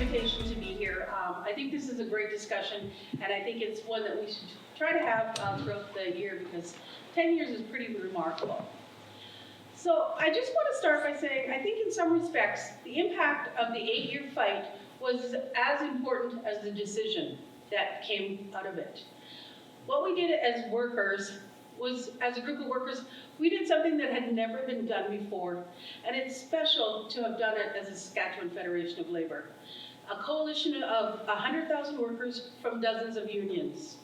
invitation to be here. I think this is a great discussion, and I think it's one that we should try to have throughout the year, because 10 years is pretty remarkable. So I just want to start by saying, I think in some respects, the impact of the 8-year fight was as important as the decision that came out of it. What we did as workers was, as a group of workers, we did something that had never been done before, and it's special to have done it as a Saskatchewan Federation of Labour, a coalition of 100,000 workers from dozens of unions.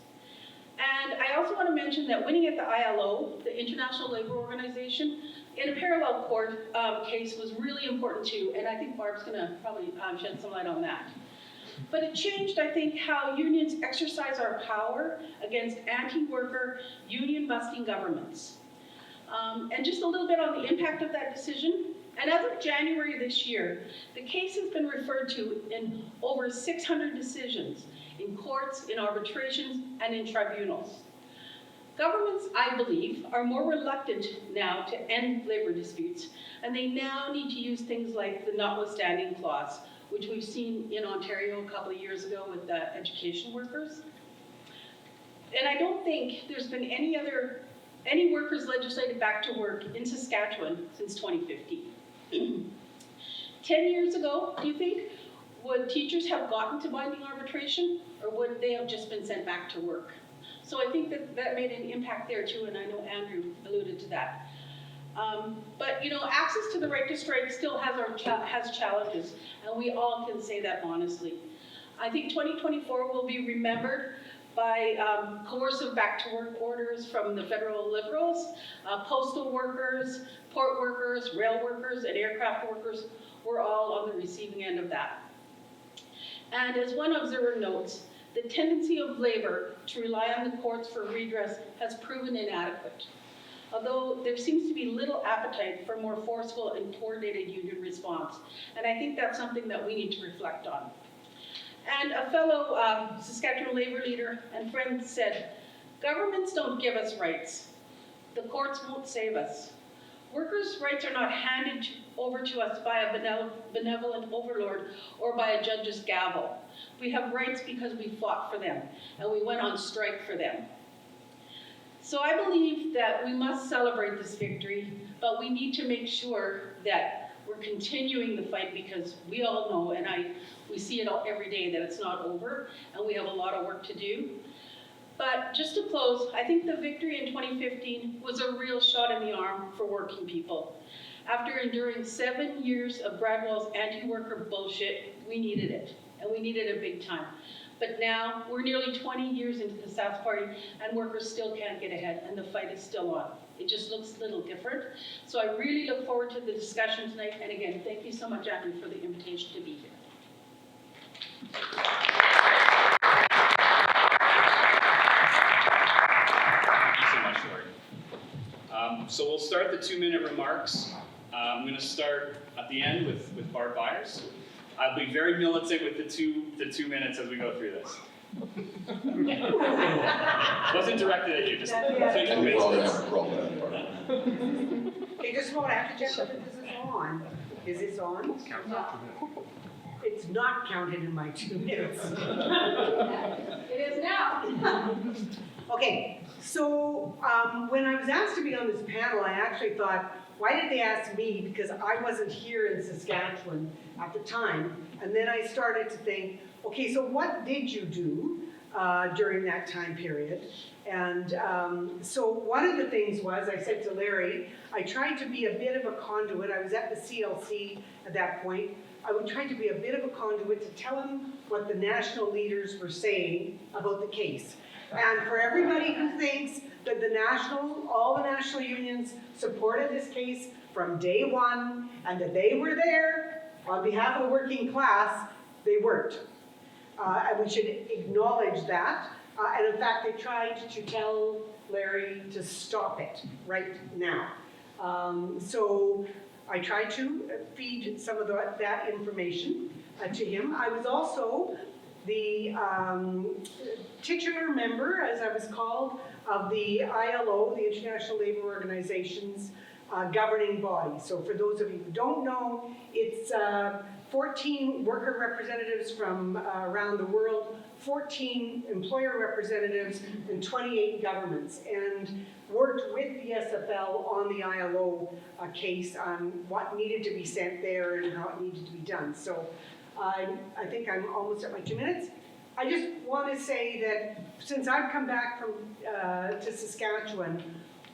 And I also want to mention that winning at the ILO, the International Labour Organization, in a parallel court case was really important too, and I think Barb's going to probably shed some light on that. But it changed, I think, how unions exercise our power against anti-worker, union-busting governments. And just a little bit on the impact of that decision. And as of January this year, the case has been referred to in over 600 decisions, in courts, in arbitrations, and in tribunals. Governments, I believe, are more reluctant now to end labor disputes, and they now need to use things like the notwithstanding clause, which we've seen in Ontario a couple of years ago with the education workers. And I don't think there's been any workers legislated back to work in Saskatchewan since 2015. 10 years ago, do you think, would teachers have gotten to binding arbitration, or would they have just been sent back to work? So I think that made an impact there too, and I know Andrew alluded to that. But you know, access to the right to strike still has challenges, and we all can say that honestly. I think 2024 will be remembered by coercive back-to-work orders from the federal Liberals, postal workers, port workers, rail workers, and aircraft workers were all on the receiving end of that. And as one observer notes, the tendency of labor to rely on the courts for redress has proven inadequate, although there seems to be little appetite for more forceful and coordinated union response. And I think that's something that we need to reflect on. And a fellow Saskatchewan labor leader and friend said, "Governments don't give us rights. The courts won't save us. Workers' rights are not handed over to us by a benevolent overlord or by a judge's gavel. We have rights because we fought for them, and we went on strike for them." So I believe that we must celebrate this victory, but we need to make sure that we're continuing the fight, because we all know, and we see it every day, that it's not over, and we have a lot of work to do. But just to close, I think the victory in 2015 was a real shot in the arm for working people. After enduring 7 years of Bradwell's anti-worker bullshit, we needed it, and we needed it big time. But now, we're nearly 20 years into the Sask Party, and workers still can't get ahead, and the fight is still on. It just looks a little different. So I really look forward to the discussion tonight, and again, thank you so much, Andrew, for the invitation to be here. Thank you so much, Lori. So we'll start the 2-minute remarks. I'm going to start at the end with Barb Byers. I'll be very militant with the two minutes as we go through this. Wasn't directed at you, just think of it. Okay, just a moment, I have to check whether this is on. Is this on? It's not counted in my 2 minutes. It is now. Okay, so when I was asked to be on this panel, I actually thought, why did they ask me? Because I wasn't here in Saskatchewan at the time. And then I started to think, okay, so what did you do during that time period? And so one of the things was, I said to Larry, I tried to be a bit of a conduit. I was at the CLC at that point. I would try to be a bit of a conduit to tell him what the national leaders were saying about the case. And for everybody who thinks that all the national unions supported this case from day one, and that they were there on behalf of the working class, they weren't. And we should acknowledge that. And in fact, they tried to tell Larry to stop it right now. So I tried to feed some of that information to him. I was also the titular member, as I was called, of the ILO, the International Labour Organization's governing body. So for those of you who don't know, it's 14 worker representatives from around the world, 14 employer representatives, and 28 governments, and worked with the SFL on the ILO case on what needed to be sent there and how it needed to be done. So I think I'm almost at my 2 minutes. I just want to say that since I've come back from to Saskatchewan,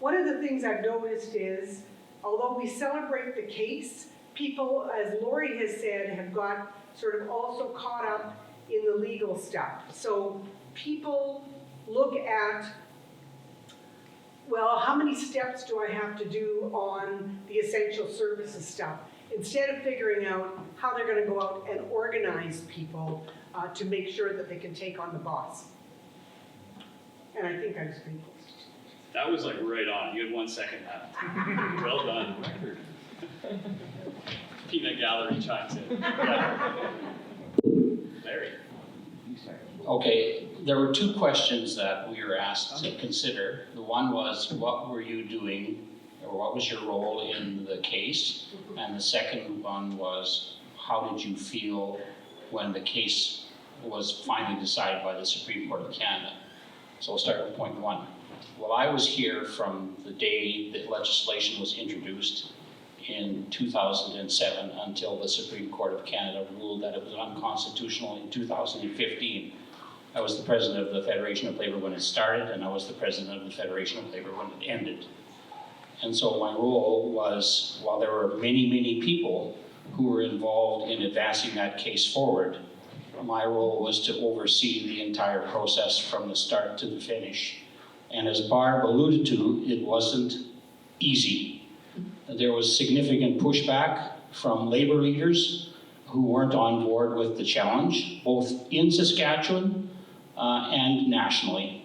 one of the things I've noticed is, although we celebrate the case, people, as Lori has said, have got sort of also caught up in the legal stuff. So people look at, well, how many steps do I have to do on the essential services stuff? Instead of figuring out how they're going to go out and organize people to make sure that they can take on the boss. And I think I was pretty close. That was like right on. You had 1 second left. Well done. Peanut Gallery chimes in. Yeah. Larry. Okay, there were two questions that we were asked to consider. The one was, what were you doing, or what was your role in the case? And the second one was, how did you feel when the case was finally decided by the Supreme Court of Canada? So we'll start with point one. Well, I was here from the day that legislation was introduced in 2007 until the Supreme Court of Canada ruled that it was unconstitutional in 2015. I was the president of the Federation of Labour when it started, and I was the president of the Federation of Labour when it ended. And so my role was, while there were many, many people who were involved in advancing that case forward, my role was to oversee the entire process from the start to the finish. And as Barb alluded to, it wasn't easy. There was significant pushback from labor leaders who weren't on board with the challenge, both in Saskatchewan and nationally.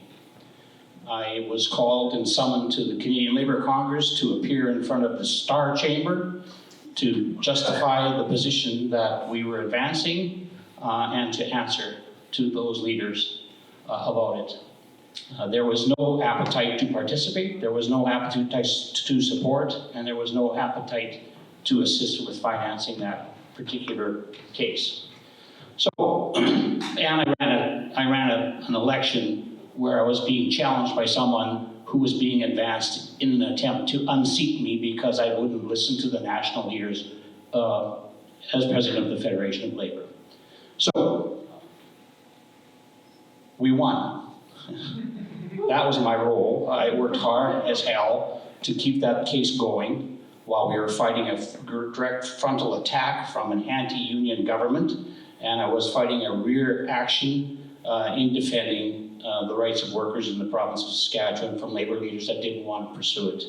I was called and summoned to the Canadian Labour Congress to appear in front of the Star Chamber to justify the position that we were advancing and to answer to those leaders about it. There was no appetite to participate, there was no appetite to support, and there was no appetite to assist with financing that particular case. So, and I ran an election where I was being challenged by someone who was being advanced in an attempt to unseat me because I wouldn't listen to the national leaders as president of the Federation of Labour. So, we won. That was my role. I worked hard as hell to keep that case going while we were fighting a direct frontal attack from an anti-union government, and I was fighting a rear action in defending the rights of workers in the province of Saskatchewan from labor leaders that didn't want to pursue it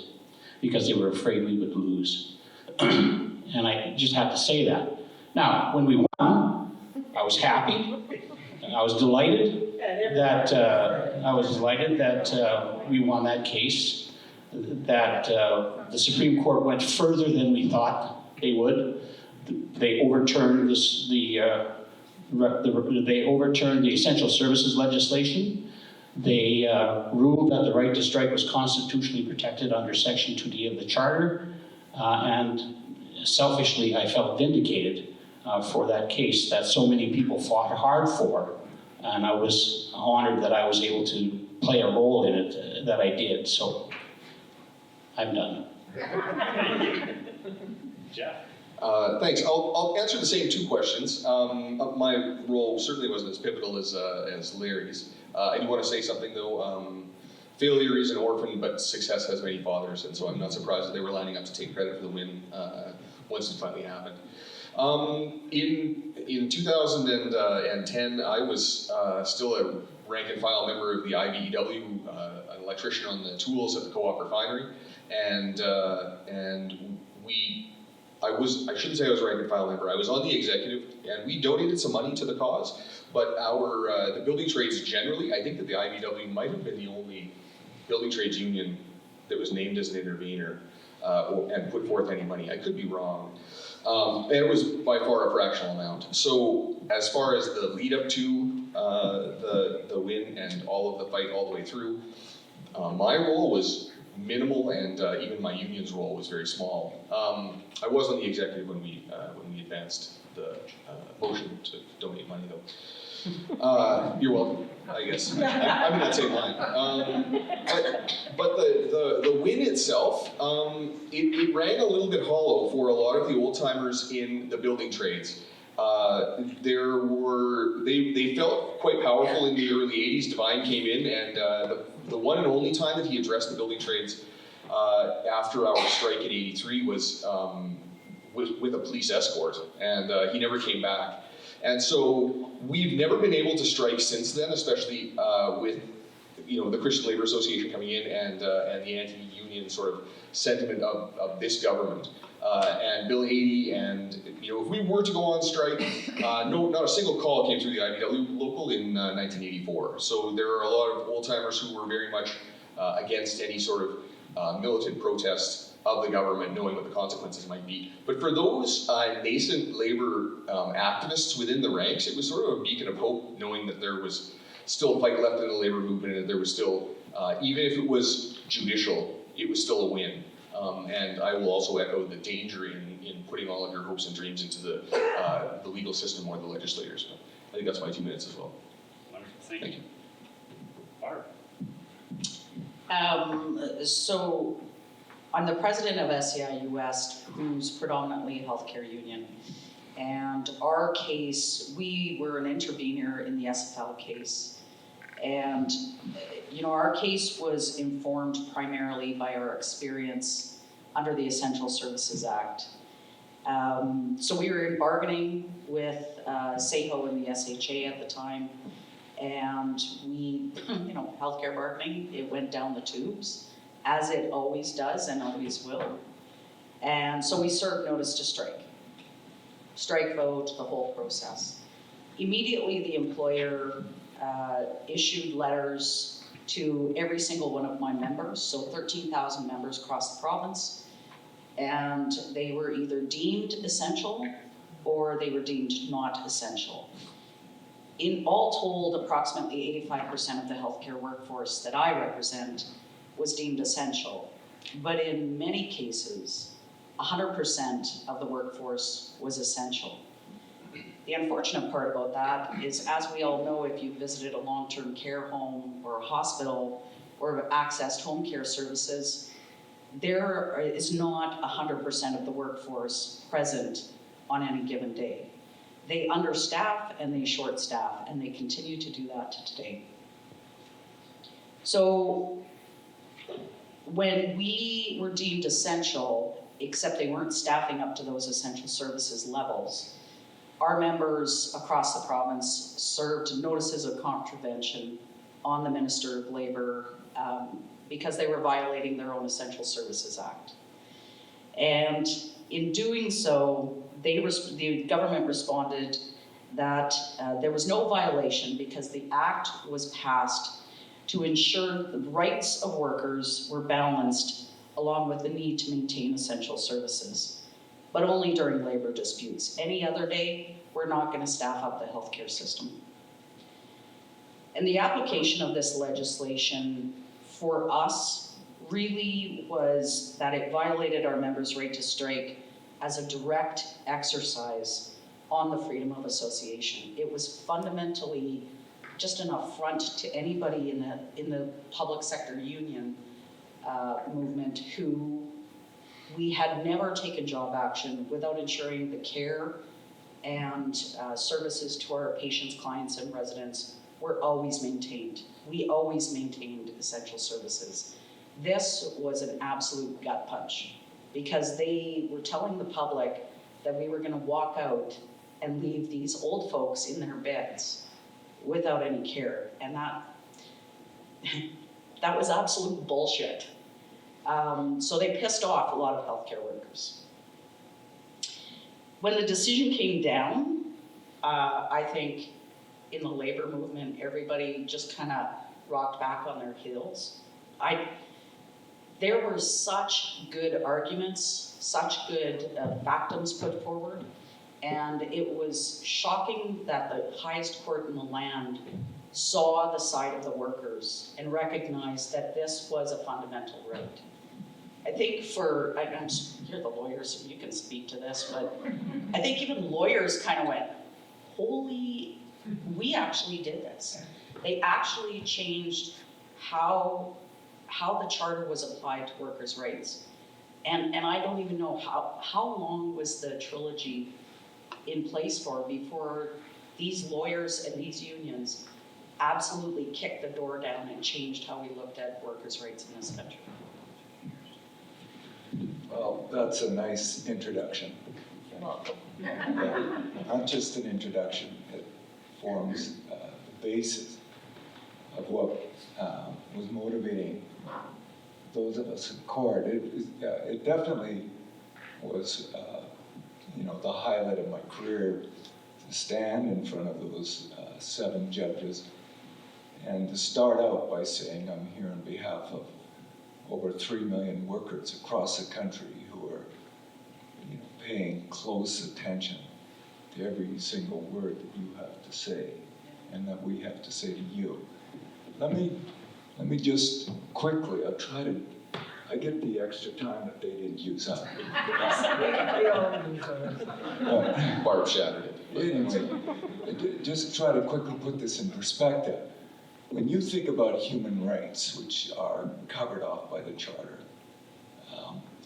because they were afraid we would lose. And I just have to say that. Now, when we won, I was happy. I was delighted that we won that case, that the Supreme Court went further than we thought they would. They overturned they overturned the essential services legislation. They ruled that the right to strike was constitutionally protected under Section 2D of the Charter, and selfishly, I felt vindicated for that case that so many people fought hard for, and I was honored that I was able to play a role in it that I did. So I'm done. Jeff. Thanks. I'll answer the same two questions. My role certainly wasn't as pivotal as Larry's. I do want to say something though. Failure is an orphan, but success has many fathers, and so I'm not surprised that they were lining up to take credit for the win once it finally happened. In 2010, I was still a rank and file member of the IBEW, an electrician on the tools at the co-op refinery, and I shouldn't say I was a rank and file member. I was on the executive, and we donated some money to the cause. But the building trades generally, I think that the IBEW might have been the only building trades union that was named as an intervener and put forth any money. I could be wrong. And it was by far a fractional amount. So as far as the lead up to the win and all of the fight all the way through, my role was minimal, and even my union's role was very small. I was on the executive when we advanced the motion to donate money, though. You're welcome, I guess. I'm in that same line. But the win itself, it rang a little bit hollow for a lot of the old timers in the building trades. They felt quite powerful in the early 80s. Devine came in, and the one and only time that he addressed the building trades after our strike in '83 was with a police escort, and he never came back. And so we've never been able to strike since then, especially with the Christian Labor Association coming in and the anti-union sort of sentiment of this government. And Bill 80, and if we were to go on strike, not a single call came through the IBW local in 1984. So there are a lot of old timers who were very much against any sort of militant protest of the government, knowing what the consequences might be. But for those nascent labor activists within the ranks, it was sort of a beacon of hope, knowing that there was still a fight left in the labor movement, and that there was still, even if it was judicial, it was still a win. And I will also echo the danger in putting all of your hopes and dreams into the legal system or the legislators. But I think that's my 2 minutes as well. Wonderful, thank you. Barb? So I'm the president of SEIU West, who's predominantly a healthcare union. And our case, we were an intervener in the SFL case. And our case was informed primarily by our experience under the Essential Services Act. So we were in bargaining with SEIU and the SHA at the time, and we, healthcare bargaining, it went down the tubes, as it always does and always will. And so we served notice to strike vote, the whole process. Immediately, the employer issued letters to every single one of my members, so 13,000 members across the province, and they were either deemed essential or they were deemed not essential. In all told, approximately 85% of the healthcare workforce that I represent was deemed essential, but in many cases, 100% of the workforce was essential. The unfortunate part about that is, as we all know, if you visited a long-term care home or a hospital or have accessed home care services, there is not 100% of the workforce present on any given day. They understaff and they short staff, and they continue to do that to today. So when we were deemed essential, except they weren't staffing up to those essential services levels, our members across the province served notices of contravention on the Minister of Labour because they were violating their own Essential Services Act. And in doing so, the government responded that there was no violation because the Act was passed to ensure the rights of workers were balanced along with the need to maintain essential services, but only during labor disputes. Any other day, we're not going to staff up the healthcare system. And the application of this legislation for us really was that it violated our members' right to strike as a direct exercise on the freedom of association. It was fundamentally just an affront to anybody in the public sector union movement who we had never taken job action without ensuring the care and services to our patients, clients, and residents were always maintained. We always maintained essential services. This was an absolute gut punch because they were telling the public that we were going to walk out and leave these old folks in their beds without any care, and that was absolute bullshit. So they pissed off a lot of healthcare workers. When the decision came down, I think in the labor movement, everybody just kind of rocked back on their heels. There were such good arguments, such good factums put forward, and it was shocking that the highest court in the land saw the side of the workers and recognized that this was a fundamental right. I think you're the lawyers, so you can speak to this, but I think even lawyers kind of went, holy, we actually did this. They actually changed how the charter was applied to workers' rights. And I don't even know how long was the trilogy in place for before these lawyers and these unions absolutely kicked the door down and changed how we looked at workers' rights in this country. Well, that's a nice introduction. Yeah, not just an introduction, it forms the basis of what was motivating those of us in court. It definitely was, the highlight of my career to stand in front of those 7 judges and to start out by saying I'm here on behalf of over 3 million workers across the country who are paying close attention to every single word that you have to say and that we have to say to you. Let me just quickly, I get the extra time that they didn't use up. Barb shattered it. Anyway, just try to quickly put this in perspective. When you think about human rights, which are covered off by the Charter,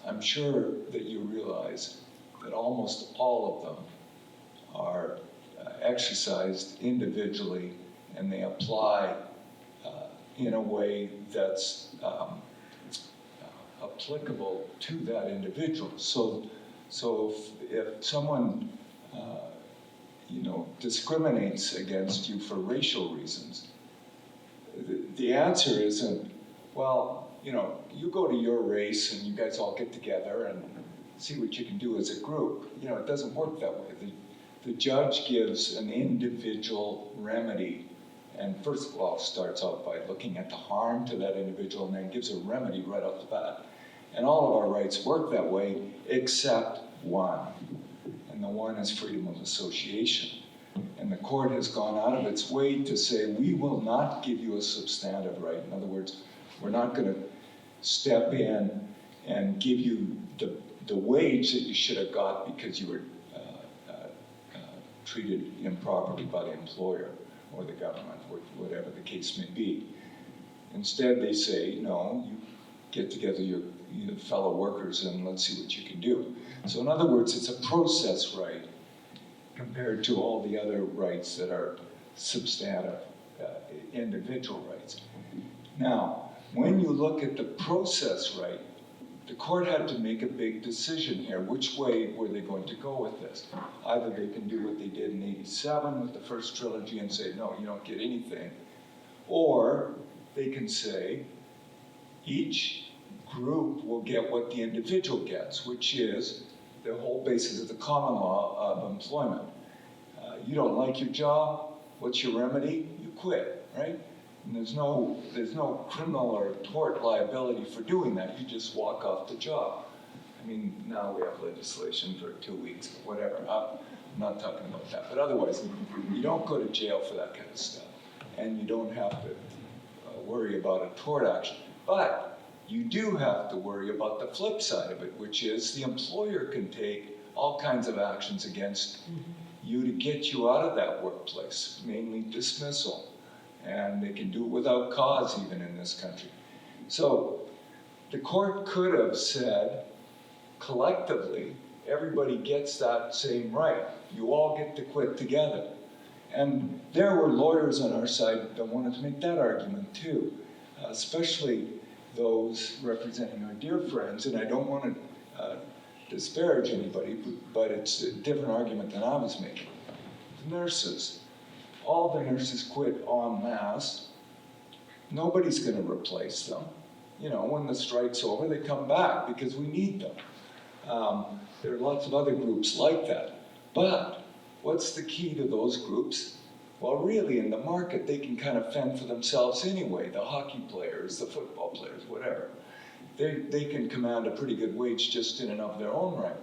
I'm sure that you realize that almost all of them are exercised individually and they apply in a way that's applicable to that individual. So if someone discriminates against you for racial reasons, the answer isn't, well, you go to your race and you guys all get together and see what you can do as a group. It doesn't work that way. The judge gives an individual remedy, and first of all starts out by looking at the harm to that individual and then gives a remedy right off the bat. And all of our rights work that way except one, and the one is freedom of association. And the court has gone out of its way to say, we will not give you a substantive right. In other words, we're not going to step in and give you the wage that you should have got because you were treated improperly by the employer or the government, whatever the case may be. Instead, they say, no, you get together your fellow workers and let's see what you can do. So in other words, it's a process right compared to all the other rights that are substantive individual rights. Now, when you look at the process right, the court had to make a big decision here. Which way were they going to go with this? Either they can do what they did in '87 with the first trilogy and say, no, you don't get anything. Or they can say, each group will get what the individual gets, which is the whole basis of the common law of employment. You don't like your job, what's your remedy? You quit, right? And there's no criminal or tort liability for doing that. You just walk off the job. I mean, now we have legislation for 2 weeks, but whatever. I'm not talking about that. But otherwise, you don't go to jail for that kind of stuff. And you don't have to worry about a tort action. But you do have to worry about the flip side of it, which is the employer can take all kinds of actions against you to get you out of that workplace, mainly dismissal. And they can do it without cause even in this country. So the court could have said, collectively, everybody gets that same right. You all get to quit together. And there were lawyers on our side that wanted to make that argument too, especially those representing our dear friends, and I don't want to disparage anybody, but it's a different argument than I was making. The nurses. All the nurses quit en masse. Nobody's going to replace them. When the strike's over, they come back because we need them. There are lots of other groups like that. But what's the key to those groups? Well, really, in the market, they can kind of fend for themselves anyway. The hockey players, the football players, whatever. They can command a pretty good wage just in and of their own right.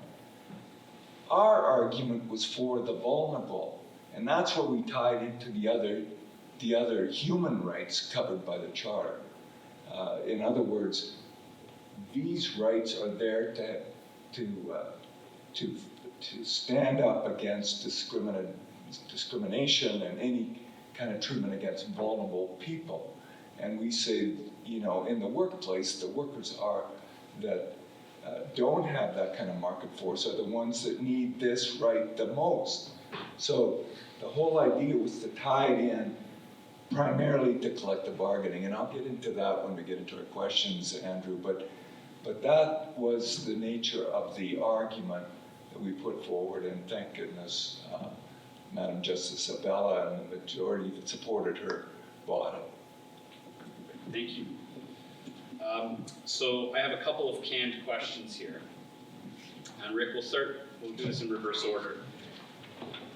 Our argument was for the vulnerable. And that's what we tied into the other the other human rights covered by the Charter. In other words, these rights are there to stand up against discrimination and any kind of treatment against vulnerable people. And we say, you know, in the workplace, the workers that don't have that kind of market force are the ones that need this right the most. So the whole idea was to tie it in primarily to collective bargaining, and I'll get into that when we get into our questions, Andrew, but that was the nature of the argument that we put forward, and thank goodness Madam Justice Abella and the majority that supported her bought it. Thank you. So I have a couple of canned questions here. And Rick, we'll do this in reverse order.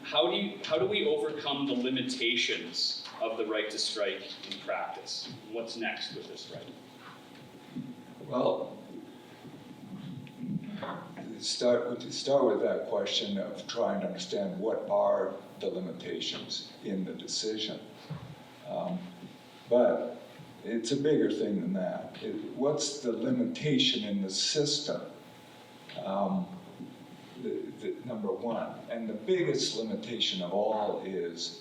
How do we overcome the limitations of the right to strike in practice? What's next with this right? Well, start with that question of trying to understand what are the limitations in the decision. But it's a bigger thing than that. What's the limitation in the system? Number one, and the biggest limitation of all is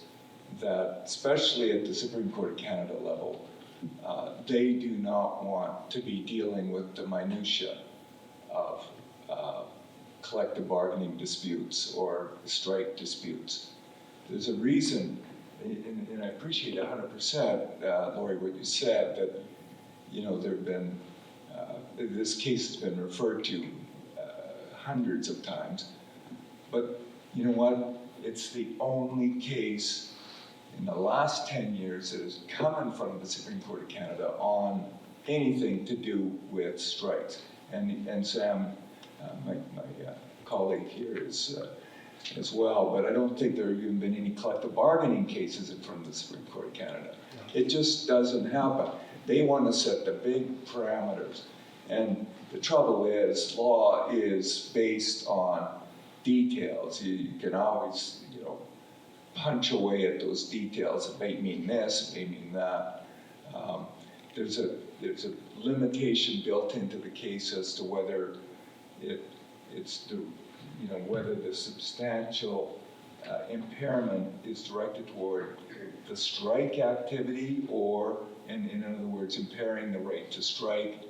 that, especially at the Supreme Court of Canada level, they do not want to be dealing with the minutiae of collective bargaining disputes or strike disputes. There's a reason, and I appreciate 100%, Lori, what you said, that, you know, there have been, this case has been referred to hundreds of times, but you know what? It's the only case in the last 10 years that has come in front of the Supreme Court of Canada on anything to do with strikes. And Sam, my colleague here, is as well, but I don't think there have even been any collective bargaining cases in front of the Supreme Court of Canada. It just doesn't happen. They want to set the big parameters. And the trouble is, law is based on details. You can always, you know, punch away at those details. It may mean this, it may mean that. There's a limitation built into the case as to whether whether the substantial impairment is directed toward the strike activity, or, in other words, impairing the right to strike,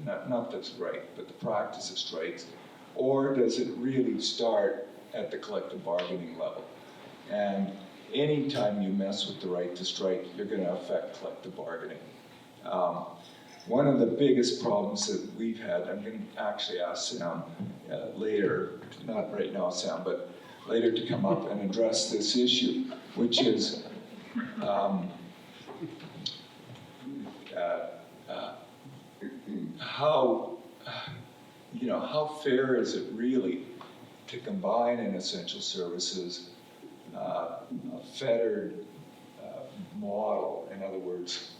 not the right, but the practice of strikes, or does it really start at the collective bargaining level? And anytime you mess with the right to strike, you're going to affect collective bargaining. One of the biggest problems that we've had, I'm going to actually ask Sam later, not right now, Sam, but later to come up and address this issue, which is how fair is it really to combine in essential services a fettered model? In other words,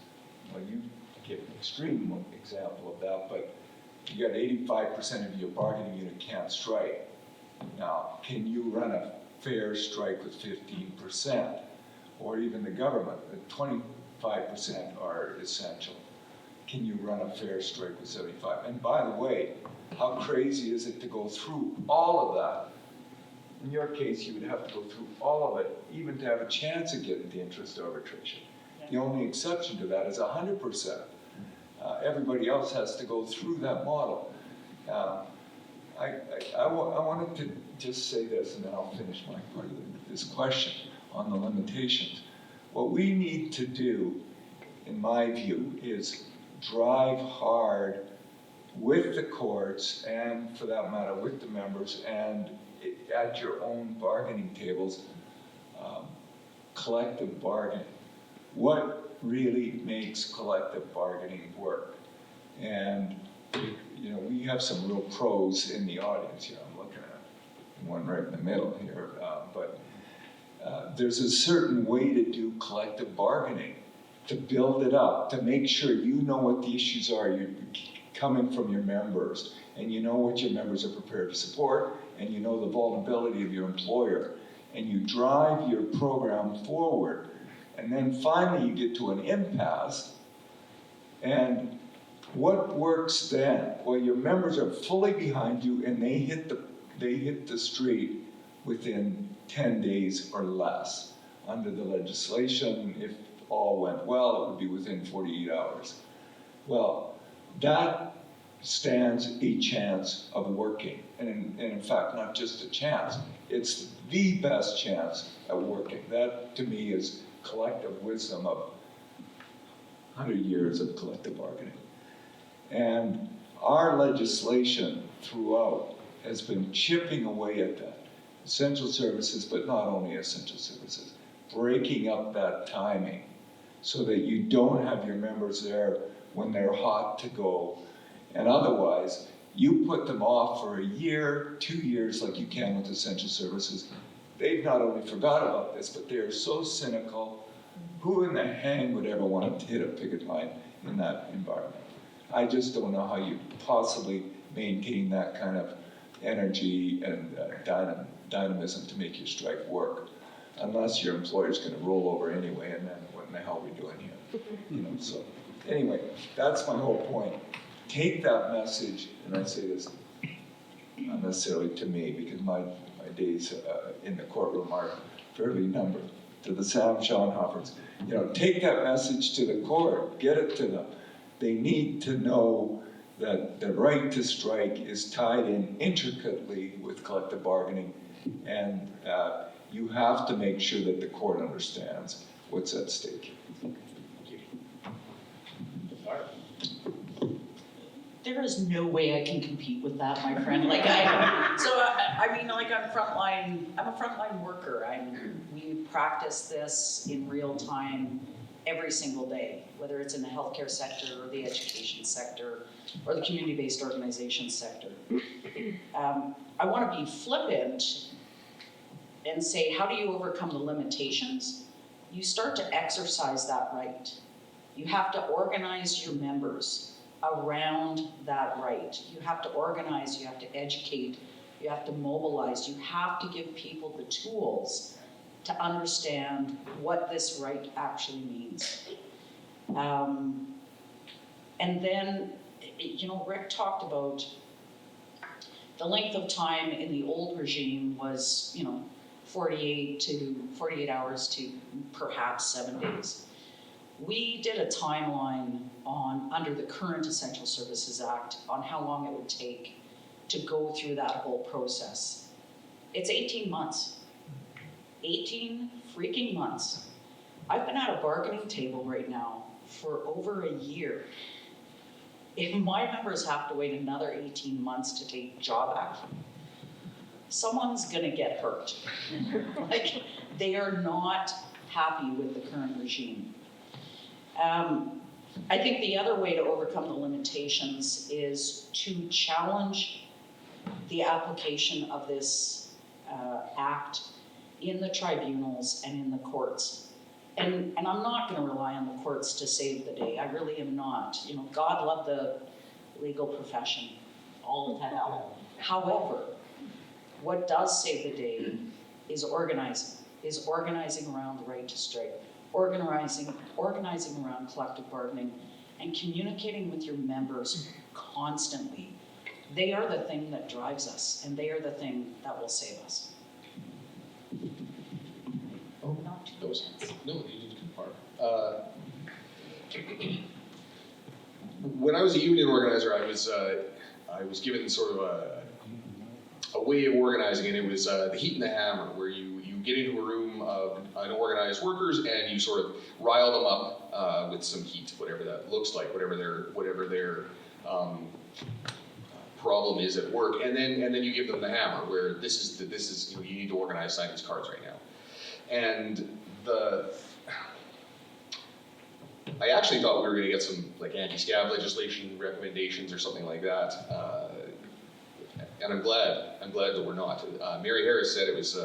well, you give an extreme example of that, but you got 85% of your bargaining unit can't strike. Now, can you run a fair strike with 15%? Or even the government, 25% are essential. Can you run a fair strike with 75? And by the way, how crazy is it to go through all of that? In your case, you would have to go through all of it, even to have a chance of getting the interest arbitration. The only exception to that is 100%. Everybody else has to go through that model. I wanted to just say this, and then I'll finish my part of this question on the limitations. What we need to do, in my view, is drive hard with the courts, and for that matter, with the members, and at your own bargaining tables, collective bargaining. What really makes collective bargaining work? And we have some real pros in the audience here. I'm looking at one right in the middle here, but there's a certain way to do collective bargaining, to build it up, to make sure you know what the issues are. You're coming from your members, and you know what your members are prepared to support, and you know the vulnerability of your employer, and you drive your program forward. And then finally you get to an impasse, and what works then? Well, your members are fully behind you and they hit the street within 10 days or less. Under the legislation, if all went well, it would be within 48 hours. Well, that stands a chance of working. And in fact, not just a chance, it's the best chance at working. That, to me, is collective wisdom of 100 years of collective bargaining. And our legislation throughout has been chipping away at that. Essential services, but not only essential services, breaking up that timing so that you don't have your members there when they're hot to go. And otherwise, you put them off for a year, 2 years, like you can with essential services. They've not only forgot about this, but they're so cynical. Who in the hang would ever want to hit a picket line in that environment? I just don't know how you possibly maintain that kind of energy and dynamism to make your strike work, unless your employer's going to roll over anyway, and then what in the hell are we doing here? So anyway, that's my whole point. Take that message, and I say this not necessarily to me, because my days in the courtroom are fairly numbered, to the Sam Schonhoffers. Take that message to the court, get it to them. They need to know that the right to strike is tied in intricately with collective bargaining, and you have to make sure that the court understands what's at stake. Thank you. Barb? There is no way I can compete with that, my friend. I'm a frontline worker. We practice this in real time every single day, whether it's in the healthcare sector or the education sector or the community-based organization sector. I want to be flippant and say, how do you overcome the limitations? You start to exercise that right. You have to organize your members around that right. You have to organize, you have to educate, you have to mobilize, you have to give people the tools to understand what this right actually means. And then, Rick talked about the length of time in the old regime was, 48 hours to perhaps 7 days. We did a timeline under the current Essential Services Act on how long it would take to go through that whole process. It's 18 months. 18 freaking months. I've been at a bargaining table right now for over a year. If my members have to wait another 18 months to take job action, someone's gonna get hurt. They are not happy with the current regime. I think the other way to overcome the limitations is to challenge the application of this act in the tribunals and in the courts. And I'm not going to rely on the courts to save the day. I really am not. God love the legal profession, all of that. However, what does save the day is organizing around the right to strike, organizing around collective bargaining, and communicating with your members constantly. They are the thing that drives us, and they are the thing that will save us. Not too much. No, you did good part. When I was a union organizer, I was given sort of a way of organizing, and it was the heat and the hammer, where you get into a room of unorganized workers and you sort of rile them up with some heat, whatever that looks like, whatever their problem is at work, and then you give them the hammer, where this is you need to organize, sign these cards right now. And I actually thought we were going to get some anti-scab legislation recommendations or something like that, and I'm glad that we're not. Mary Harris said it was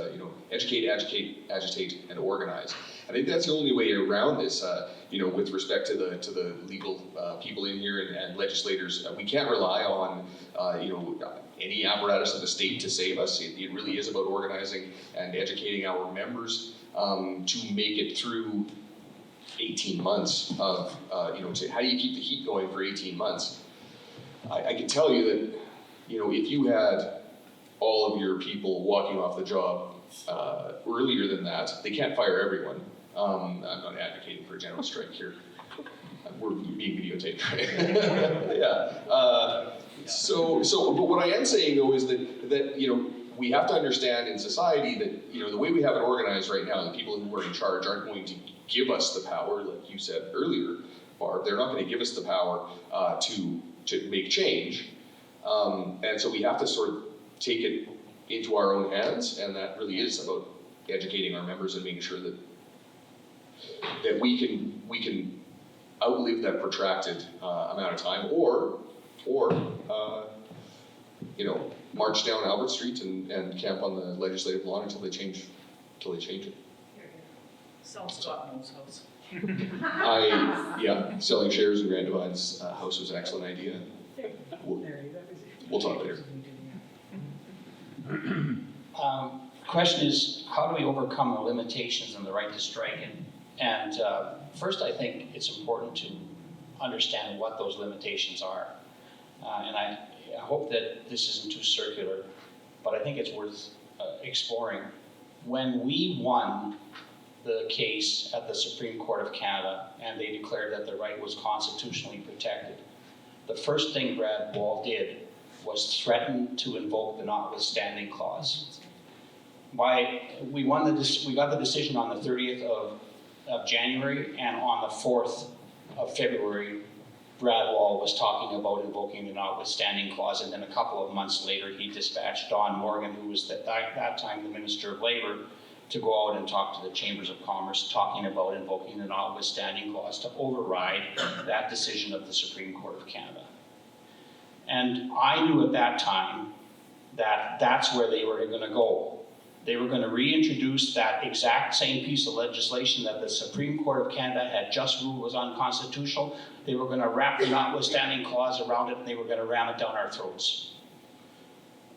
educate, agitate, and organize. I think that's the only way around this. With respect to the legal people in here and legislators, we can't rely on any apparatus of the state to save us. It really is about organizing and educating our members to make it through 18 months of, say, how do you keep the heat going for 18 months? I can tell you that, if you had all of your people walking off the job earlier than that, they can't fire everyone. I'm not advocating for a general strike here. We're being videotaped, right? Yeah. But what I am saying though is that we have to understand in society that, the way we have it organized right now, the people who are in charge aren't going to give us the power, like you said earlier, Barb. They're not going to give us the power to make change. And so we have to sort of take it into our own hands, and that really is about educating our members and making sure that we can outlive that protracted amount of time, or march down Albert Street and camp on the legislative lawn until they change it. Sell Scott Mo's house. Selling shares in Grand Divide's house was an excellent idea. We'll talk later. Question is, how do we overcome the limitations and the right to strike? And first, I think it's important to understand what those limitations are. And I hope that this isn't too circular, but I think it's worth exploring. When we won the case at the Supreme Court of Canada and they declared that the right was constitutionally protected, the first thing Brad Wall did was threaten to invoke the notwithstanding clause. We got the decision on the 30th of January, and on the 4th of February, Brad Wall was talking about invoking the notwithstanding clause, and then a couple of months later, he dispatched Don Morgan, who was at that time the Minister of Labour, to go out and talk to the Chambers of Commerce, talking about invoking the notwithstanding clause to override that decision of the Supreme Court of Canada. And I knew at that time that that's where they were going to go. They were going to reintroduce that exact same piece of legislation that the Supreme Court of Canada had just ruled was unconstitutional. They were going to wrap the notwithstanding clause around it, and they were going to ram it down our throats.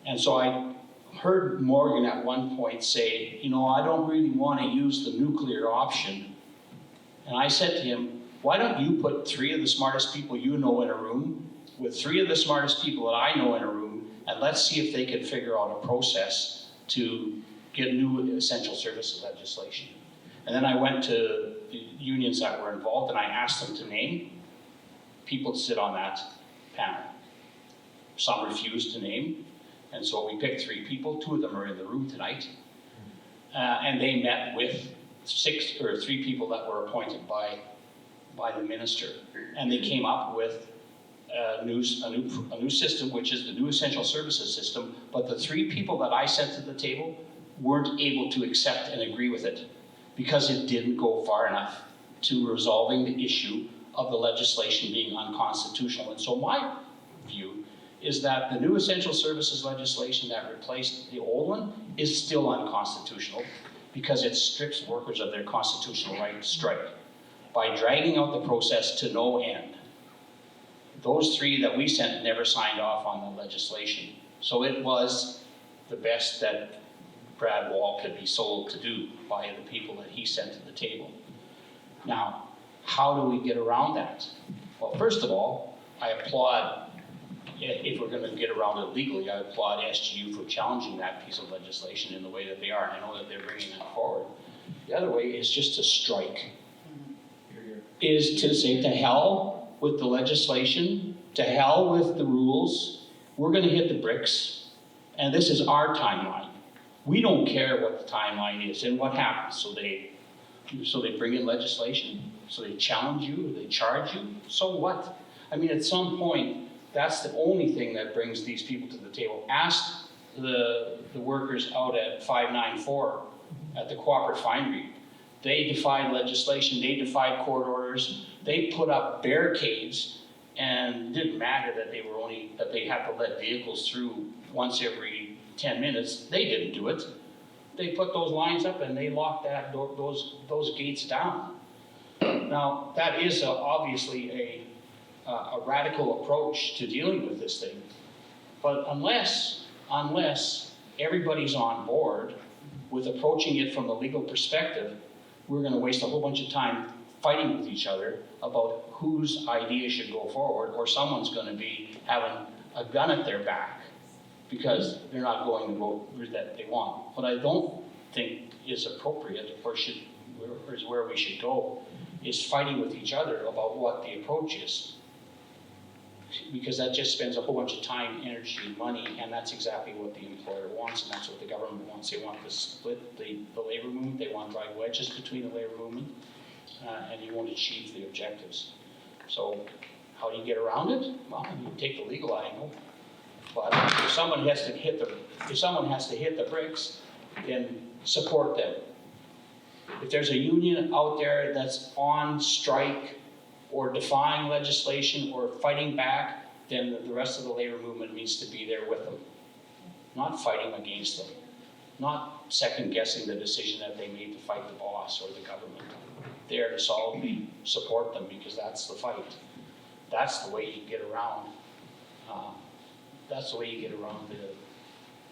And so I heard Morgan at one point say, I don't really want to use the nuclear option. And I said to him, why don't you put 3 of the smartest people you know in a room with 3 of the smartest people that I know in a room, and let's see if they can figure out a process to get new essential services legislation. And then I went to the unions that were involved, and I asked them to name people to sit on that panel. Some refused to name, and so we picked 3 people. 2 of them are in the room tonight. And they met with 3 people that were appointed by the minister. And they came up with a new system, which is the new essential services system. But the 3 people that I sent to the table weren't able to accept and agree with it because it didn't go far enough to resolving the issue of the legislation being unconstitutional. And so my view is that the new essential services legislation that replaced the old one is still unconstitutional because it strips workers of their constitutional right to strike by dragging out the process to no end. Those 3 that we sent never signed off on the legislation. So it was the best that Brad Wall could be sold to do by the people that he sent to the table. Now, how do we get around that? Well, first of all, I applaud, if we're going to get around it legally, I applaud SGU for challenging that piece of legislation in the way that they are, and I know that they're bringing that forward. The other way is just to strike. Is to say to hell with the legislation, to hell with the rules, we're going to hit the bricks, and this is our timeline. We don't care what the timeline is and what happens. So they bring in legislation, so they challenge you, they charge you, so what? I mean, at some point, that's the only thing that brings these people to the table. Ask the workers out at 594 at the Cooperative Finery. They defied legislation, they defied court orders, they put up barricades, and it didn't matter that they had to let vehicles through once every 10 minutes. They didn't do it. They put those lines up and they locked those gates down. Now, that is obviously a radical approach to dealing with this thing. But unless everybody's on board with approaching it from a legal perspective, we're going to waste a whole bunch of time fighting with each other about whose idea should go forward, or someone's gonna be having a gun at their back because they're not going the route that they want. What I don't think is appropriate or is where we should go is fighting with each other about what the approach is. Because that just spends a whole bunch of time, energy, money, and that's exactly what the employer wants, and that's what the government wants. They want to split the labor movement, they want to drive wedges between the labor movement, and you won't achieve the objectives. So how do you get around it? Well, you take the legal angle, but if someone has to hit the bricks, then support them. If there's a union out there that's on strike or defying legislation or fighting back, then the rest of the labor movement needs to be there with them. Not fighting against them. Not second guessing the decision that they made to fight the boss or the government. There to solidly support them because that's the fight. That's the way you get around. That's the way you get around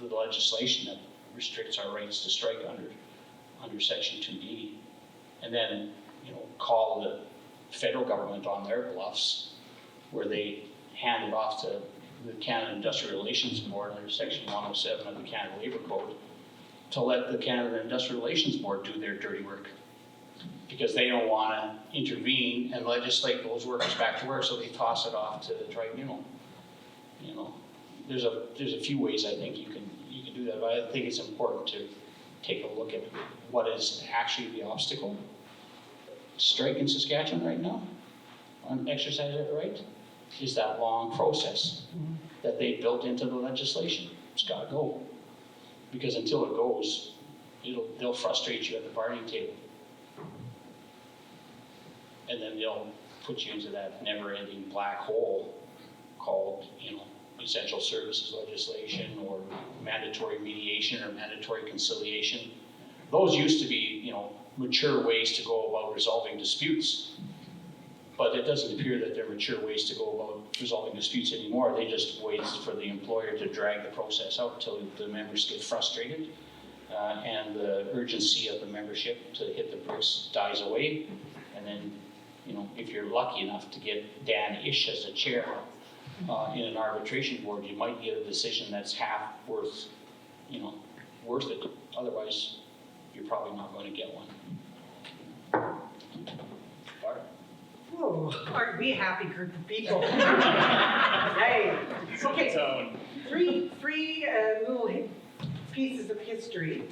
the legislation that restricts our rights to strike under Section 2D. And then, call the federal government on their bluffs, where they hand it off to the Canada Industrial Relations Board under Section 107 of the Canada Labour Code to let the Canada Industrial Relations Board do their dirty work. Because they don't want to intervene and legislate those workers back to work, so they toss it off to the tribunal. There's a few ways I think you can do that, but I think it's important to take a look at what is actually the obstacle. Strike in Saskatchewan right now, on exercise of the right, is that long process that they built into the legislation. It's got to go, because until it goes, they'll frustrate you at the bargaining table, and then they'll put you into that never-ending black hole called, essential services legislation or mandatory mediation or mandatory conciliation. Those used to be, mature ways to go about resolving disputes. But it doesn't appear that they're mature ways to go about resolving disputes anymore. They just wait for the employer to drag the process out until the members get frustrated and the urgency of the membership to hit the bricks dies away. And then, if you're lucky enough to get Dan Ish as a chair in an arbitration board, you might get a decision that's half worth it. Otherwise, you're probably not going to get one. Barb? Whoa, aren't we a happy group of people? Hey, okay, Tone. three little pieces of history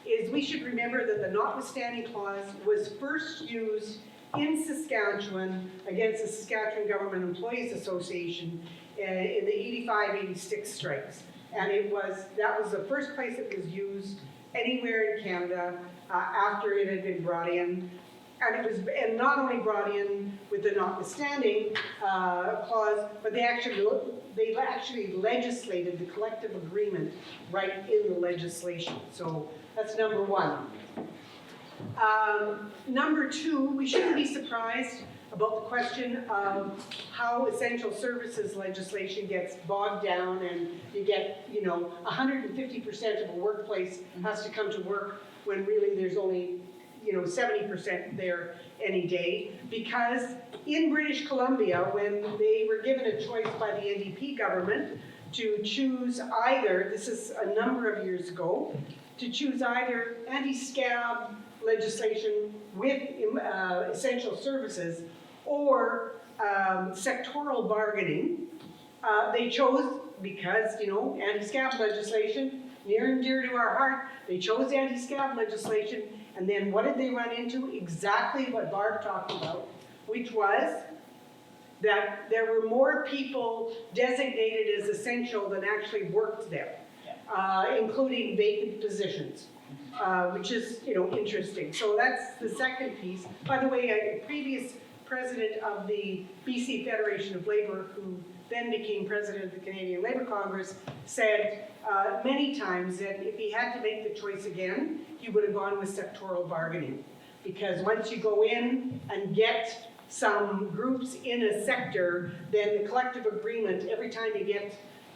is we should remember that the notwithstanding clause was first used in Saskatchewan against the Saskatchewan Government Employees Association in the 85-86 strikes. And that was the first place it was used anywhere in Canada after it had been brought in. And not only brought in with the notwithstanding clause, but they actually legislated the collective agreement right in the legislation. So that's number one. Number two, we shouldn't be surprised about the question of how essential services legislation gets bogged down and you get, 150% of a workplace has to come to work when really there's only 70% there any day, because in British Columbia, when they were given a choice by the NDP government to choose either, this is a number of years ago, to choose either anti-scab legislation with essential services or sectoral bargaining, they chose, because, anti-scab legislation, near and dear to our heart, they chose anti-scab legislation. And then what did they run into? Exactly what Barb talked about, which was that there were more people designated as essential than actually worked there, including vacant positions, which is, interesting. So that's the second piece. By the way, a previous president of the BC Federation of Labour, who then became president of the Canadian Labour Congress, said many times that if he had to make the choice again, he would have gone with sectoral bargaining. Because once you go in and get some groups in a sector, then the collective agreement, every time you get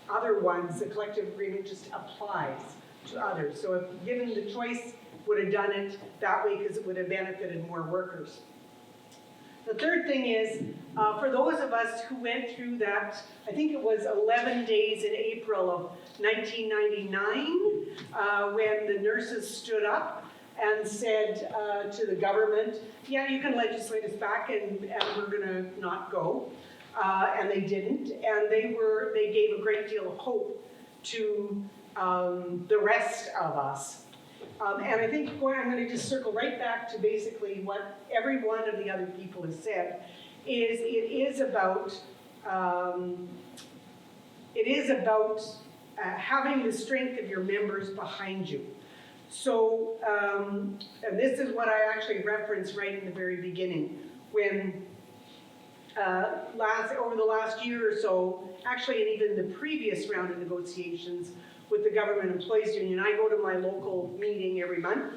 other ones, the collective agreement just applies to others. So if given the choice, would have done it that way because it would have benefited more workers. The third thing is, for those of us who went through that, I think it was 11 days in April of 1999, when the nurses stood up and said to the government, yeah, you can legislate us back and we're gonna not go. And they didn't, and they gave a great deal of hope to the rest of us. And I think I'm going to just circle right back to basically what every one of the other people has said, is it is about having the strength of your members behind you. So, and this is what I actually referenced right in the very beginning, when over the last year or so, actually, and even the previous round of negotiations with the Government Employees Union, I go to my local meeting every month,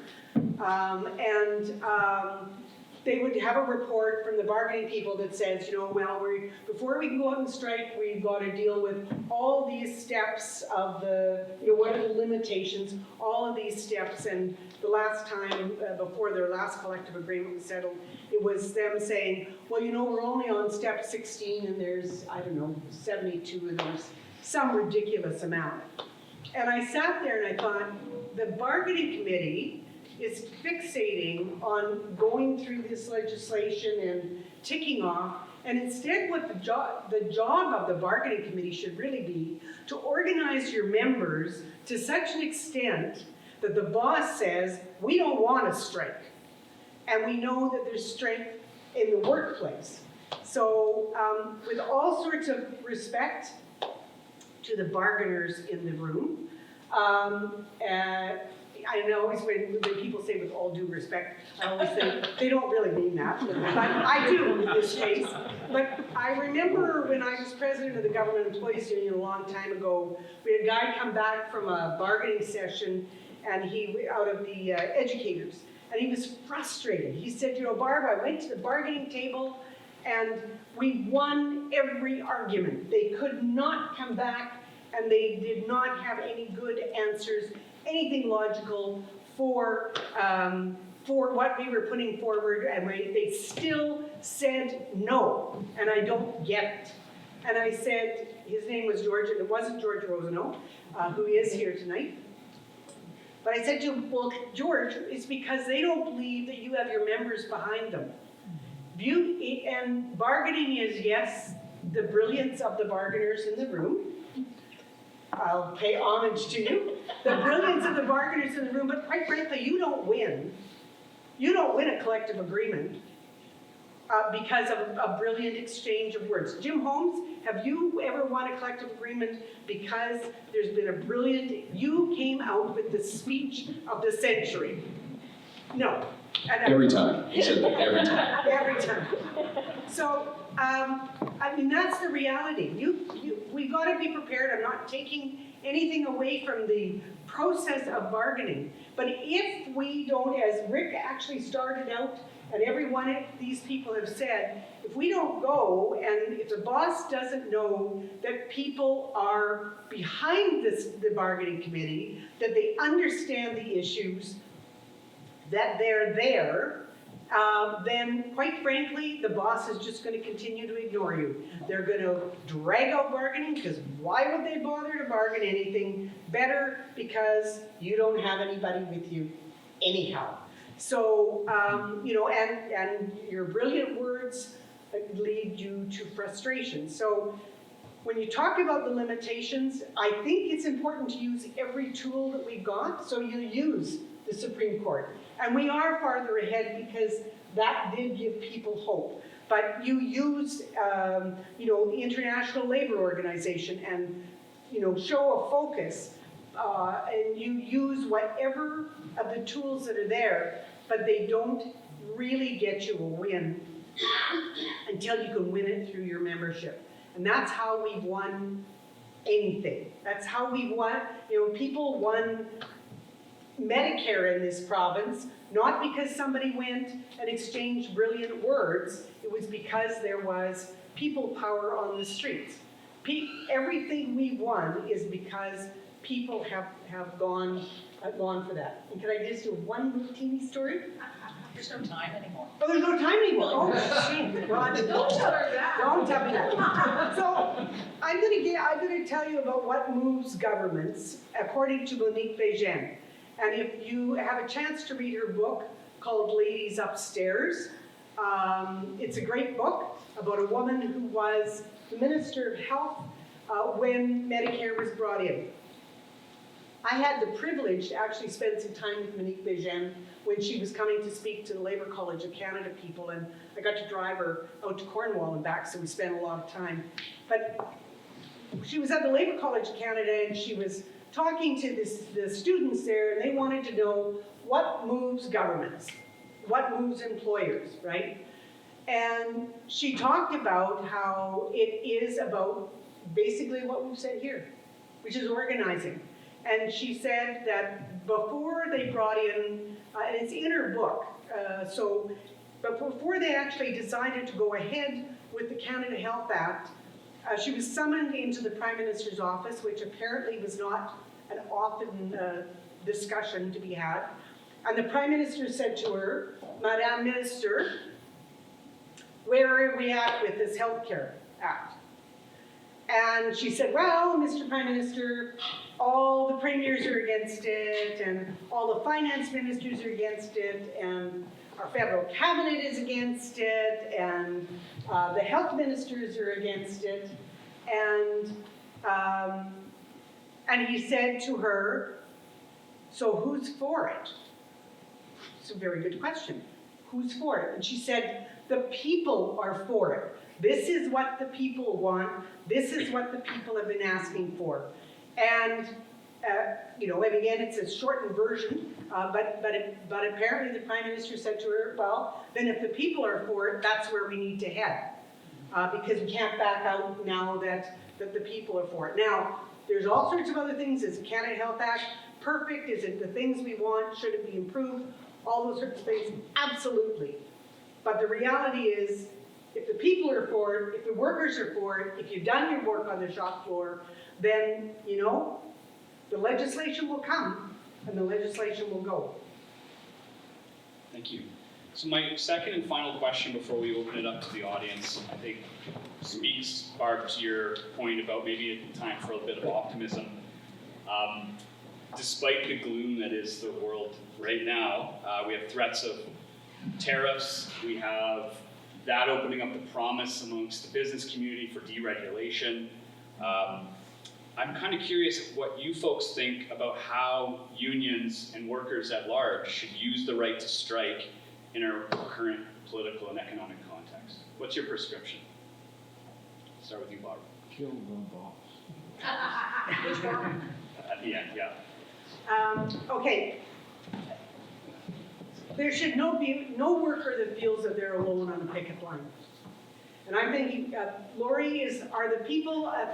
they would have a report from the bargaining people that says, you know, well, before we can go out and strike, we've got to deal with all these steps of the, you know, what are the limitations, all of these steps. And the last time, before their last collective agreement was settled, it was them saying, well, you know, we're only on step 16 and there's, I don't know, 72 of those, some ridiculous amount. And I sat there and I thought, the bargaining committee is fixating on going through this legislation and ticking off, and instead what the job of the bargaining committee should really be to organize your members to such an extent that the boss says, we don't want to strike. And we know that there's strength in the workplace. So with all sorts of respect to the bargainers in the room, I know always when people say with all due respect, I always think they don't really mean that, but I do in this case. But I remember when I was president of the Government Employees Union a long time ago, we had a guy come back from a bargaining session, and out of the educators, and he was frustrated. He said, you know, Barb, I went to the bargaining table and we won every argument. They could not come back and they did not have any good answers, anything logical for what we were putting forward, and they still said no, and I don't get it. And I said, his name was George, and it wasn't George Rosano, who is here tonight. But I said to him, well, George, it's because they don't believe that you have your members behind them. And bargaining is, yes, the brilliance of the bargainers in the room. I'll pay homage to you. The brilliance of the bargainers in the room, but quite frankly, you don't win. You don't win a collective agreement because of a brilliant exchange of words. Jim Holmes, have you ever won a collective agreement because there's been a brilliant, you came out with the speech of the century? No. Every time. He said that every time. Every time. So, I mean, that's the reality. We've got to be prepared. I'm not taking anything away from the process of bargaining. But if we don't, as Rick actually started out, and every one of these people have said, if we don't go, and if the boss doesn't know that people are behind the bargaining committee, that they understand the issues, that they're there, then quite frankly, the boss is just going to continue to ignore you. They're going to drag out bargaining, because why would they bother to bargain anything better? Because you don't have anybody with you anyhow. So, you know, and your brilliant words lead you to frustration. So when you talk about the limitations, I think it's important to use every tool that we've got. So you use the Supreme Court. And we are farther ahead because that did give people hope. But you used, you know, the International Labor Organization and, you know, show a focus. And you use whatever of the tools that are there, but they don't really get you a win until you can win it through your membership. And that's how we've won anything. That's how we won, you know, people won Medicare in this province, not because somebody went and exchanged brilliant words. It was because there was people power on the streets. Everything we won is because people have gone go on for that. And can I just do one teeny story? There's no time anymore. Oh, there's no time anymore. Oh, shit. Well, Don't tell her that. don't tell me that. So I'm gonna tell you about what moves governments according to Monique Bejean. And if you have a chance to read her book called Ladies Upstairs, it's a great book about a woman who was the Minister of Health when Medicare was brought in. I had the privilege to actually spend some time with Monique Bejean when she was coming to speak to the Labour College of Canada people, and I got to drive her out to Cornwall and back, so we spent a lot of time. But she was at the Labour College of Canada, and she was talking to the students there, and they wanted to know what moves governments, what moves employers, right? And she talked about how it is about basically what we've said here, which is organizing. And she said that before they brought in, and it's in her book, but before they actually decided to go ahead with the Canada Health Act, she was summoned into the Prime Minister's office, which apparently was not an often discussion to be had. And the Prime Minister said to her, Madame Minister, where are we at with this Healthcare Act? And she said, well, Mr. Prime Minister, all the premiers are against it, and all the finance ministers are against it, and our federal cabinet is against it, and the health ministers are against it. And he said to her, so who's for it? It's a very good question. Who's for it? And she said, the people are for it. This is what the people want. This is what the people have been asking for. And, and again, it's a shortened version, but apparently the Prime Minister said to her, well, then if the people are for it, that's where we need to head. Because we can't back out now that the people are for it. Now, there's all sorts of other things. Is the Canada Health Act perfect? Is it the things we want? Should it be improved? All those sorts of things, absolutely. But the reality is, if the people are for it, if the workers are for it, if you've done your work on the shop floor, then, the legislation will come and the legislation will go. Thank you. So my second and final question before we open it up to the audience, I think speaks, Barb, to your point about maybe a time for a bit of optimism. Despite the gloom that is the world right now, we have threats of tariffs, we have that opening up the promise amongst the business community for deregulation. I'm kind of curious what you folks think about how unions and workers at large should use the right to strike in our current political and economic context. What's your prescription? Start with you, Barb. Kill the boss. Which one? At the end, yeah. Okay. There should be no worker that feels that they're alone on a picket line. And I'm thinking, Lori, are the people at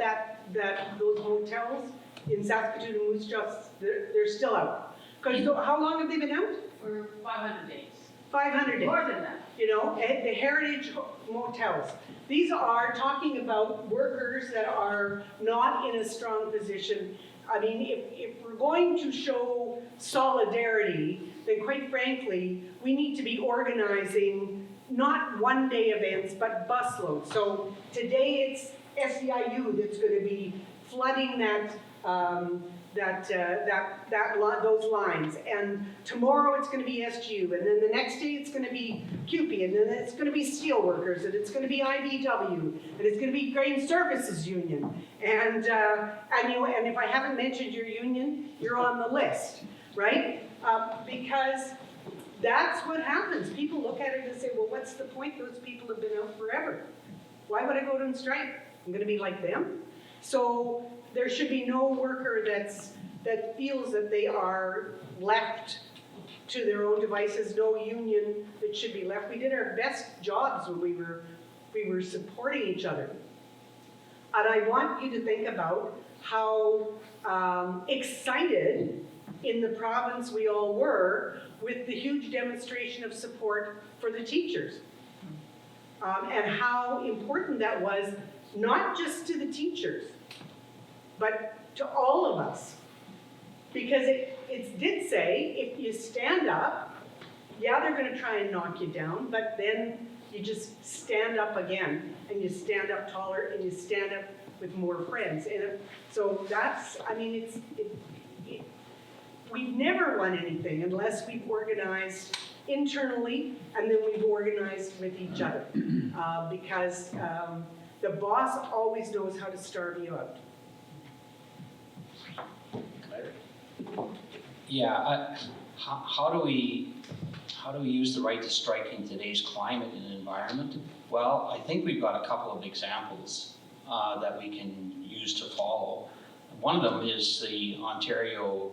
those hotels in Saskatoon and Moose Jaw, they're still out? Because how long have they been out? For 500 days. 500 days. More than that. The heritage motels. These are talking about workers that are not in a strong position. I mean, if we're going to show solidarity, then quite frankly, we need to be organizing not one-day events, but busloads. So today it's SEIU that's going to be flooding those lines, and tomorrow it's going to be SGU, and then the next day it's going to be CUPE, and then it's going to be steelworkers, and it's going to be IBW, and it's going to be Grain Services Union, and if I haven't mentioned your union, you're on the list, right? Because that's what happens. People look at it and say, well, what's the point? Those people have been out forever. Why would I go to and strike? I'm going to be like them. So there should be no worker that feels that they are left to their own devices, no union that should be left. We did our best jobs when we were supporting each other. And I want you to think about how excited in the province we all were with the huge demonstration of support for the teachers. And how important that was, not just to the teachers, but to all of us. Because it did say, if you stand up, yeah, they're gonna try and knock you down, but then you just stand up again, and you stand up taller, and you stand up with more friends. And so that's, I mean, we've never won anything unless we've organized internally, and then we've organized with each other. Because the boss always knows how to starve you out. Yeah, how do we use the right to strike in today's climate and environment? Well, I think we've got a couple of examples that we can use to follow. One of them is the Ontario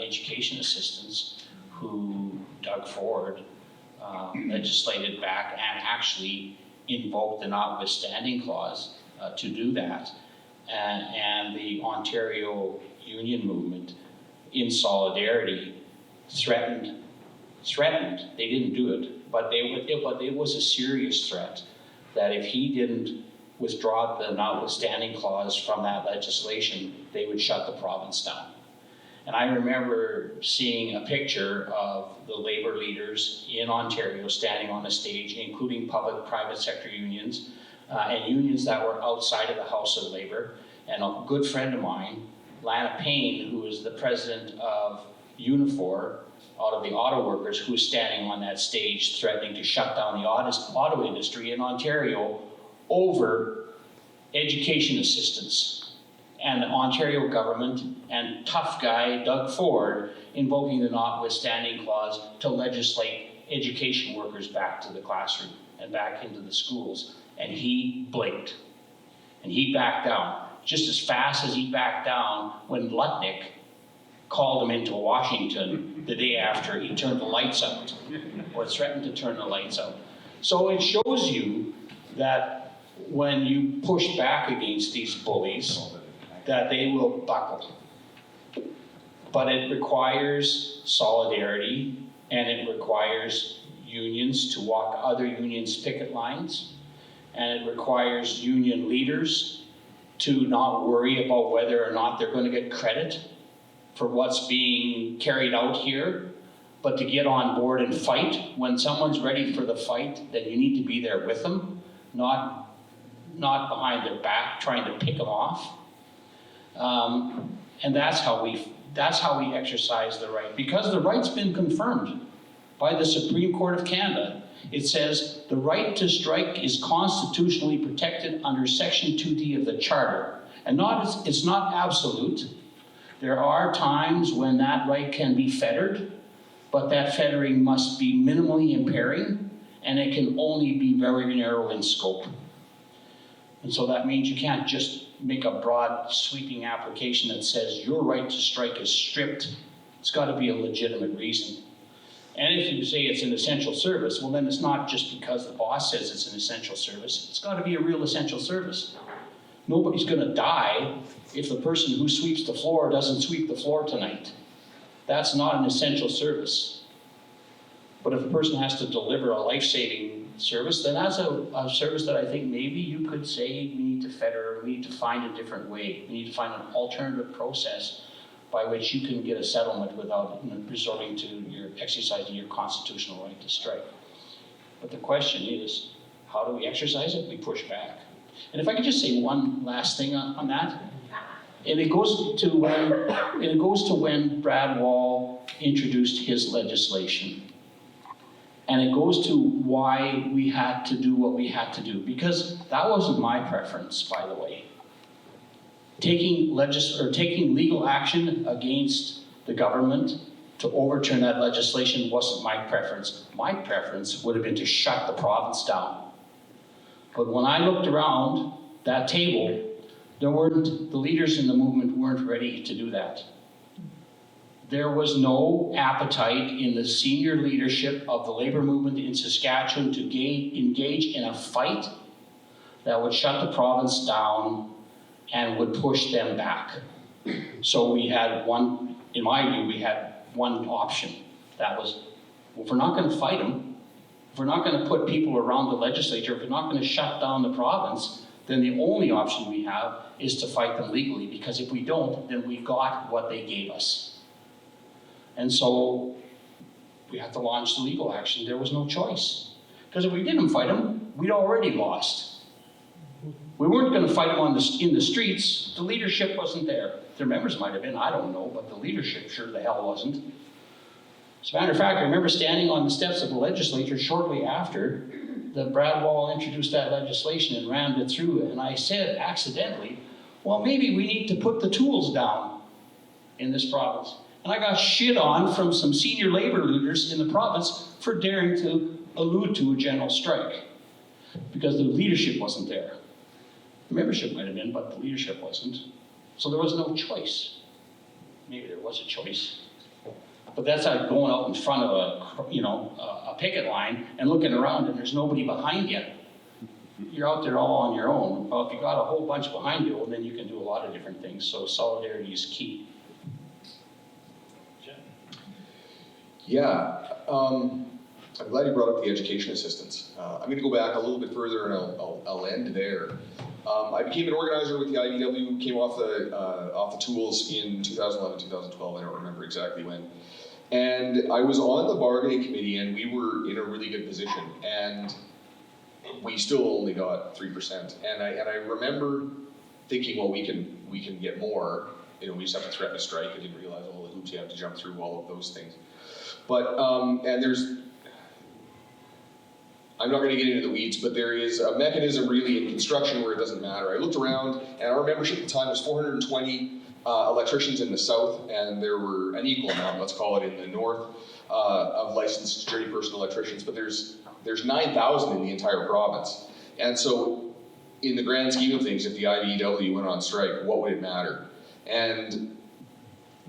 Education Assistants, who Doug Ford legislated back and actually invoked the notwithstanding clause to do that. And the Ontario Union Movement, in solidarity, threatened, they didn't do it, but it was a serious threat that if he didn't withdraw the notwithstanding clause from that legislation, they would shut the province down. And I remember seeing a picture of the labor leaders in Ontario standing on a stage, including public-private sector unions, and unions that were outside of the House of Labor. And a good friend of mine, Lana Payne, who is the president of Unifor, out of the auto workers, who was standing on that stage threatening to shut down the auto industry in Ontario over education assistance. And the Ontario government and tough guy Doug Ford invoking the notwithstanding clause to legislate education workers back to the classroom and back into the schools. And he blinked and he backed down. Just as fast as he backed down when Lutnick called him into Washington the day after he turned the lights out, or threatened to turn the lights out. So it shows you that when you push back against these bullies, that they will buckle. But it requires solidarity, and it requires unions to walk other unions' picket lines, and it requires union leaders to not worry about whether or not they're going to get credit for what's being carried out here, but to get on board and fight. When someone's ready for the fight, then you need to be there with them, not behind their back trying to pick them off. And that's how we exercise the right, because the right's been confirmed by the Supreme Court of Canada. It says the right to strike is constitutionally protected under Section 2D of the Charter, and it's not absolute. There are times when that right can be fettered, but that fettering must be minimally impairing, and it can only be very narrow in scope. And so that means you can't just make a broad sweeping application that says your right to strike is stripped. It's got to be a legitimate reason. And if you say it's an essential service, well then it's not just because the boss says it's an essential service. It's got to be a real essential service. Nobody's going to die if the person who sweeps the floor doesn't sweep the floor tonight. That's not an essential service. But if a person has to deliver a life-saving service, then that's a service that I think maybe you could say we need to fetter, we need to find a different way. We need to find an alternative process by which you can get a settlement without resorting to exercising your constitutional right to strike. But the question is, how do we exercise it? We push back. And if I could just say one last thing on that, and it goes to when Brad Wall introduced his legislation. And it goes to why we had to do what we had to do, because that wasn't my preference, by the way. Taking legal action against the government to overturn that legislation wasn't my preference. My preference would have been to shut the province down. But when I looked around that table, the leaders in the movement weren't ready to do that. There was no appetite in the senior leadership of the labor movement in Saskatchewan to engage in a fight that would shut the province down and would push them back. So we had one, in my view, we had one option. That was, well, if we're not going to fight them, if we're not going to put people around the legislature, if we're not going to shut down the province, then the only option we have is to fight them legally, because if we don't, then we got what they gave us. And so we had to launch the legal action. There was no choice. Because if we didn't fight them, we'd already lost. We weren't going to fight them in the streets. The leadership wasn't there. Their members might have been, I don't know, but the leadership sure the hell wasn't. As a matter of fact, I remember standing on the steps of the legislature shortly after the Brad Wall introduced that legislation and rammed it through, and I said accidentally, well, maybe we need to put the tools down in this province. And I got shit on from some senior labor leaders in the province for daring to allude to a general strike, because the leadership wasn't there. The membership might have been, but the leadership wasn't. So there was no choice. Maybe there was a choice. But that's like going out in front of a picket line and looking around and there's nobody behind you. You're out there all on your own. Well, if you got a whole bunch behind you, well, then you can do a lot of different things. So solidarity is key. Yeah, I'm glad you brought up the education assistance. I'm going to go back a little bit further and I'll end there. I became an organizer with the IBW, came off the tools in 2011, 2012, I don't remember exactly when. And I was on the bargaining committee and we were in a really good position and we still only got 3%. And I remember thinking, well, we can get more. You know, we just have to threaten a strike. I didn't realize all the hoops you have to jump through, all of those things. But, and I'm not going to get into the weeds, but there is a mechanism really in construction where it doesn't matter. I looked around, and our membership at the time was 420 electricians in the south, and there were an equal amount, let's call it, in the north, of licensed journey person electricians, but there's 9,000 in the entire province. And so, in the grand scheme of things, if the IBEW went on strike, what would it matter? And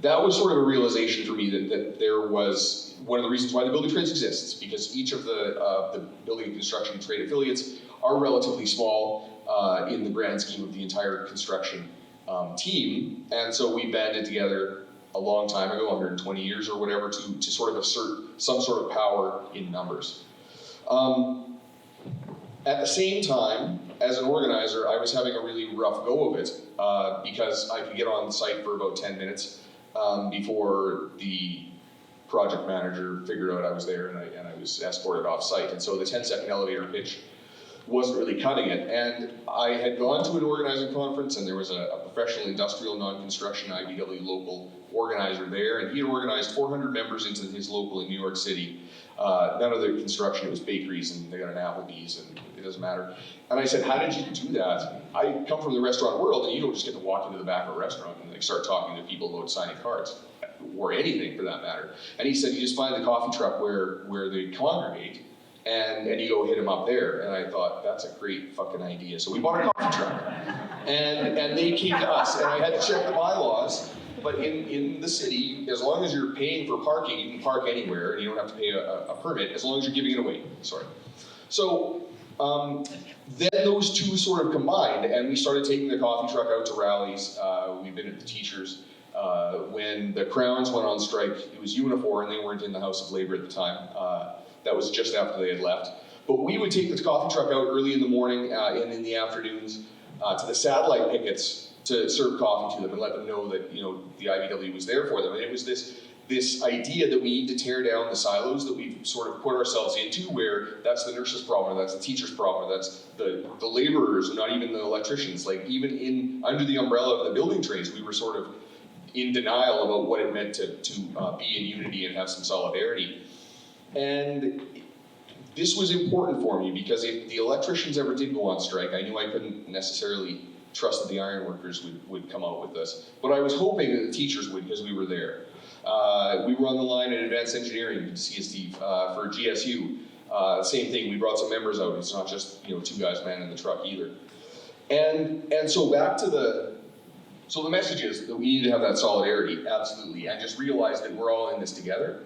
that was sort of a realization for me that there was one of the reasons why the building trades exists, because each of the building and construction trade affiliates are relatively small in the grand scheme of the entire construction team, and so we banded together a long time ago, 120 years or whatever, to sort of assert some sort of power in numbers. At the same time, as an organizer, I was having a really rough go of it because I could get on site for about 10 minutes before the project manager figured out I was there and I was escorted off site. And so the 10-second elevator pitch wasn't really cutting it. And I had gone to an organizing conference and there was a professional industrial non-construction IBW local organizer there, and he had organized 400 members into his local in New York City. None of the construction, it was bakeries and they got an Applebee's and it doesn't matter. And I said, how did you do that? I come from the restaurant world and you don't just get to walk into the back of a restaurant and like start talking to people about signing cards, or anything for that matter. And he said, you just find the coffee truck where they congregate and you go hit them up there. And I thought, that's a great fucking idea. So we bought a coffee truck and they came to us and I had to check the bylaws. But in the city, as long as you're paying for parking, you can park anywhere and you don't have to pay a permit as long as you're giving it away, sorry. So then those two sort of combined and we started taking the coffee truck out to rallies. We've been at the teachers. When the Crowns went on strike, it was Unifor and they weren't in the House of Labor at the time. That was just after they had left. But we would take the coffee truck out early in the morning and in the afternoons to the satellite pickets to serve coffee to them and let them know that, you know, the IBW was there for them. And it was this idea that we need to tear down the silos that we've sort of put ourselves into, where that's the nurse's problem, or that's the teacher's problem, or that's the laborers, not even the electricians. Like even under the umbrella of the building trades, we were sort of in denial about what it meant to be in unity and have some solidarity. And this was important for me because if the electricians ever did go on strike, I knew I couldn't necessarily trust that the ironworkers would come out with this. But I was hoping that the teachers would, because we were there. We were on the line in advanced engineering, CSD, for GSU. Same thing, we brought some members out. It's not just, you know, two guys manning the truck either. And so back to so the message is that we need to have that solidarity, absolutely, and just realize that we're all in this together.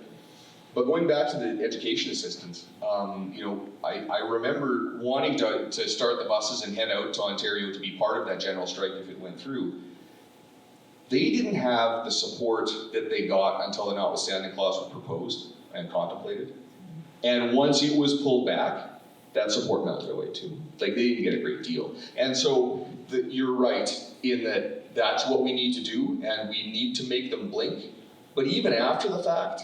But going back to the education assistance, you know, I remember wanting to start the buses and head out to Ontario to be part of that general strike if it went through. They didn't have the support that they got until the notwithstanding clause was proposed and contemplated. And once it was pulled back, that support melted away too. Like they didn't get a great deal. And so you're right in that that's what we need to do, and we need to make them blink. But even after the fact,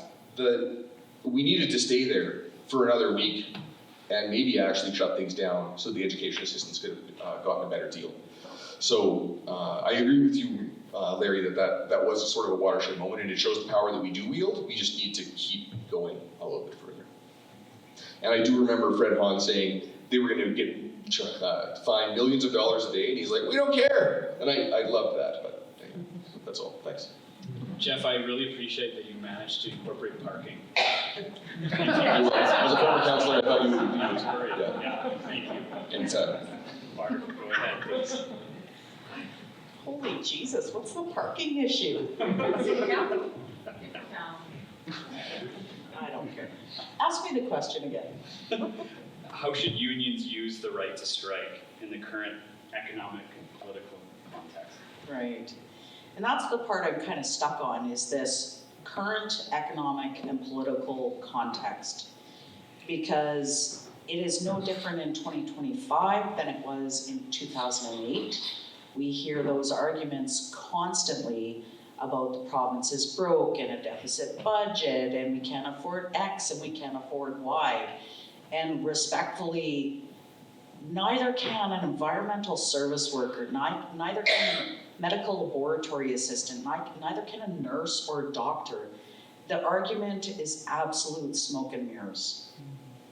we needed to stay there for another week and maybe actually shut things down so the education assistants could have gotten a better deal. So I agree with you, Larry, that was sort of a watershed moment, and it shows the power that we do wield. We just need to keep going a little bit further. And I do remember Fred Hahn saying they were going to get fined millions of dollars a day, and he's like, we don't care. And I loved that, but anyway, that's all. Thanks. Jeff, I really appreciate that you managed to incorporate parking. As a former counselor, I thought you would be Yeah, thank you. Anytime. Barb, go ahead, please. Holy Jesus, what's the parking issue? I don't care. Ask me the question again. How should unions use the right to strike in the current economic and political context? Right. And that's the part I'm kind of stuck on, is this current economic and political context. Because it is no different in 2025 than it was in 2008. We hear those arguments constantly about the province is broke and a deficit budget and we can't afford X and we can't afford Y. And respectfully, neither can an environmental service worker, neither can a medical laboratory assistant, neither can a nurse or a doctor. The argument is absolute smoke and mirrors.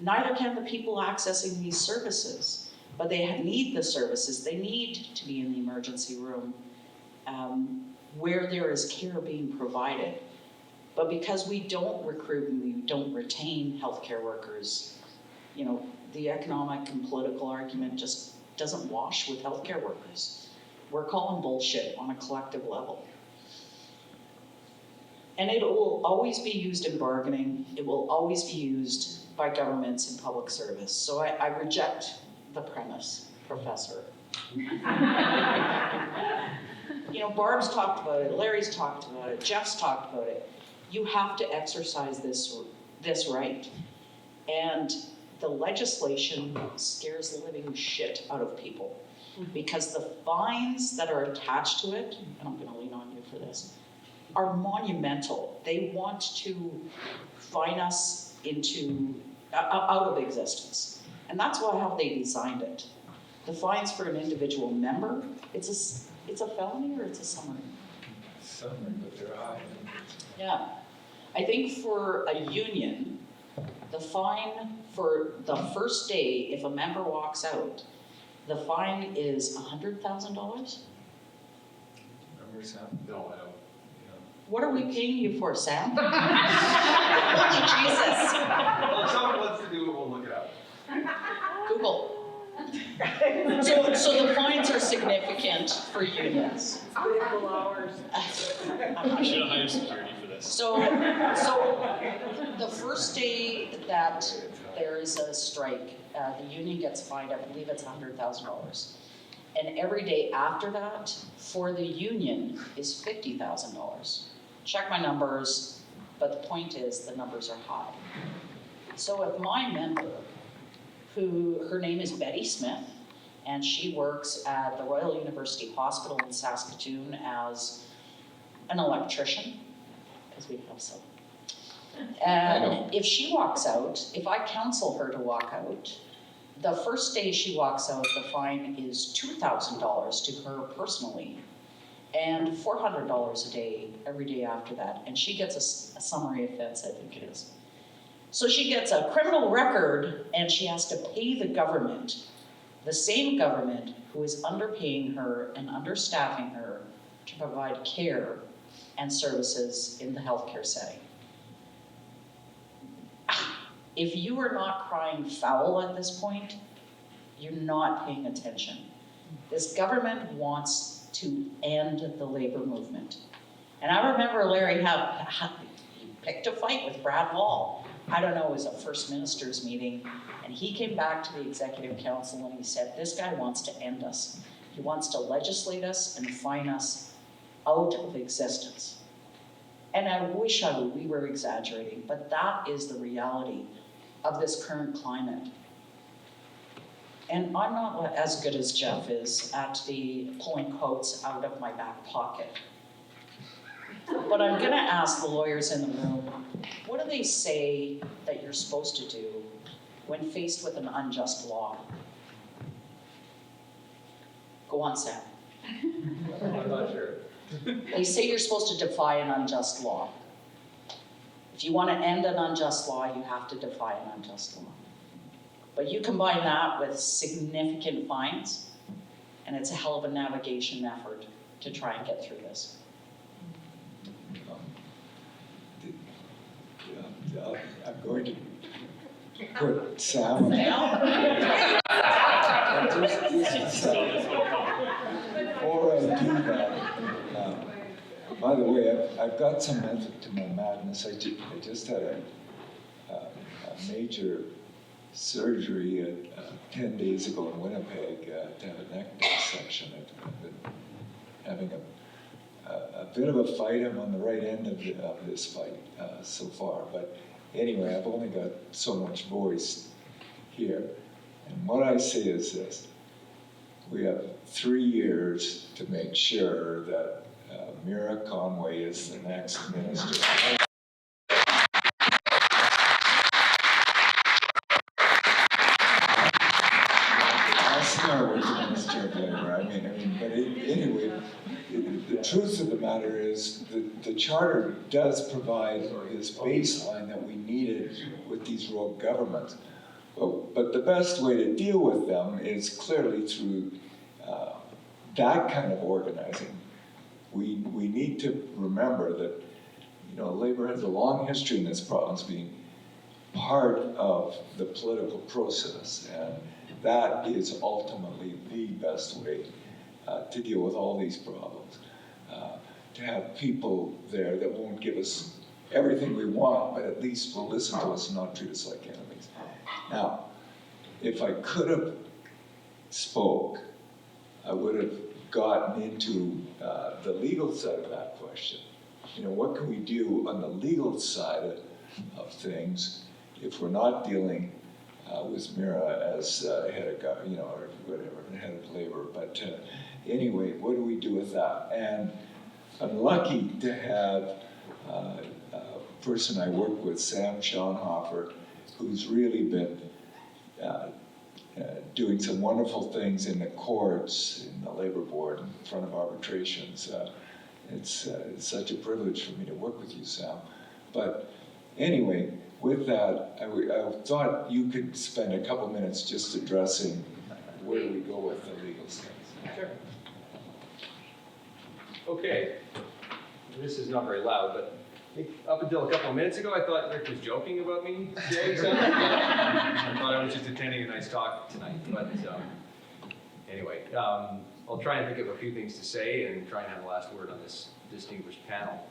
Neither can the people accessing these services, but they need the services. They need to be in the emergency room where there is care being provided. But because we don't recruit and we don't retain healthcare workers, you know, the economic and political argument just doesn't wash with healthcare workers. We're calling bullshit on a collective level. And it will always be used in bargaining. It will always be used by governments in public service. So I reject the premise, Professor. You know, Barb's talked about it, Larry's talked about it, Jeff's talked about it. You have to exercise this right. And the legislation scares the living shit out of people because the fines that are attached to it, and I'm gonna lean on you for this, are monumental. They want to fine us out of existence. And that's how they designed it. The fines for an individual member, it's a felony or it's a summary? Summary, but they're high. Yeah. I think for a union, the fine for the first day, if a member walks out, the fine is $100,000? Remember Sam? No, I don't. What are we paying you for, Sam? Holy Jesus. Well, if someone wants to do it, we'll look it up. Google. So the fines are significant for unions. Critical hours. I should have hired security for this. So the first day that there is a strike, the union gets fined, I believe it's $100,000. And every day after that, for the union, is $50,000. Check my numbers, but the point is the numbers are high. So if my member, her name is Betty Smith, and she works at the Royal University Hospital in Saskatchewan as an electrician, because we have some. And if she walks out, if I counsel her to walk out, the first day she walks out, the fine is $2,000 to her personally, and $400 a day every day after that. And she gets a summary offense, I think it is. So she gets a criminal record, and she has to pay the government, the same government who is underpaying her and understaffing her to provide care and services in the healthcare setting. If you are not crying foul at this point, you're not paying attention. This government wants to end the labor movement. And I remember Larry he picked a fight with Brad Wall. I don't know, it was a First Minister's meeting, and he came back to the Executive Council and he said, this guy wants to end us. He wants to legislate us and fine us out of existence. And I wish we were exaggerating, but that is the reality of this current climate. And I'm not as good as Jeff is at pulling quotes out of my back pocket. But I'm gonna ask the lawyers in the room, what do they say that you're supposed to do when faced with an unjust law? Go on, Sam. I'm not sure. They say you're supposed to defy an unjust law. If you want to end an unjust law, you have to defy an unjust law. But you combine that with significant fines, and it's a hell of a navigation effort to try and get through this. I'm going to put Sam on. Before I do that, by the way, I've got some method to my madness. I just had a major surgery 10 days ago in Winnipeg to have a neck dissection. I've been having a bit of a fight. I'm on the right end of this fight so far. But anyway, I've only got so much voice here. And what I say is this. We have 3 years to make sure that Mira Conway is the next minister. I'll start with the Minister of Labour. But anyway, the truth of the matter is that the Charter does provide this baseline that we needed with these rogue governments. But the best way to deal with them is clearly through that kind of organizing. We need to remember that, Labour has a long history in this province being part of the political process, and that is ultimately the best way to deal with all these problems. To have people there that won't give us everything we want, but at least will listen to us and not treat us like enemies. Now, if I could have spoke, I would have gotten into the legal side of that question. What can we do on the legal side of things if we're not dealing with Mira as head of government, or whatever, head of Labour. But anyway, what do we do with that? And I'm lucky to have a person I work with, Sam Schonhofer, who's really been doing some wonderful things in the courts, in the Labour Board, in front of arbitrations. It's such a privilege for me to work with you, Sam. But anyway, with that, I thought you could spend a couple minutes just addressing where do we go with the legal things. Sure. Okay. This is not very loud, but I think up until a couple of minutes ago, I thought Rick was joking about me saying something. I thought I was just attending a nice talk tonight. But anyway, I'll try and think of a few things to say and try and have the last word on this distinguished panel.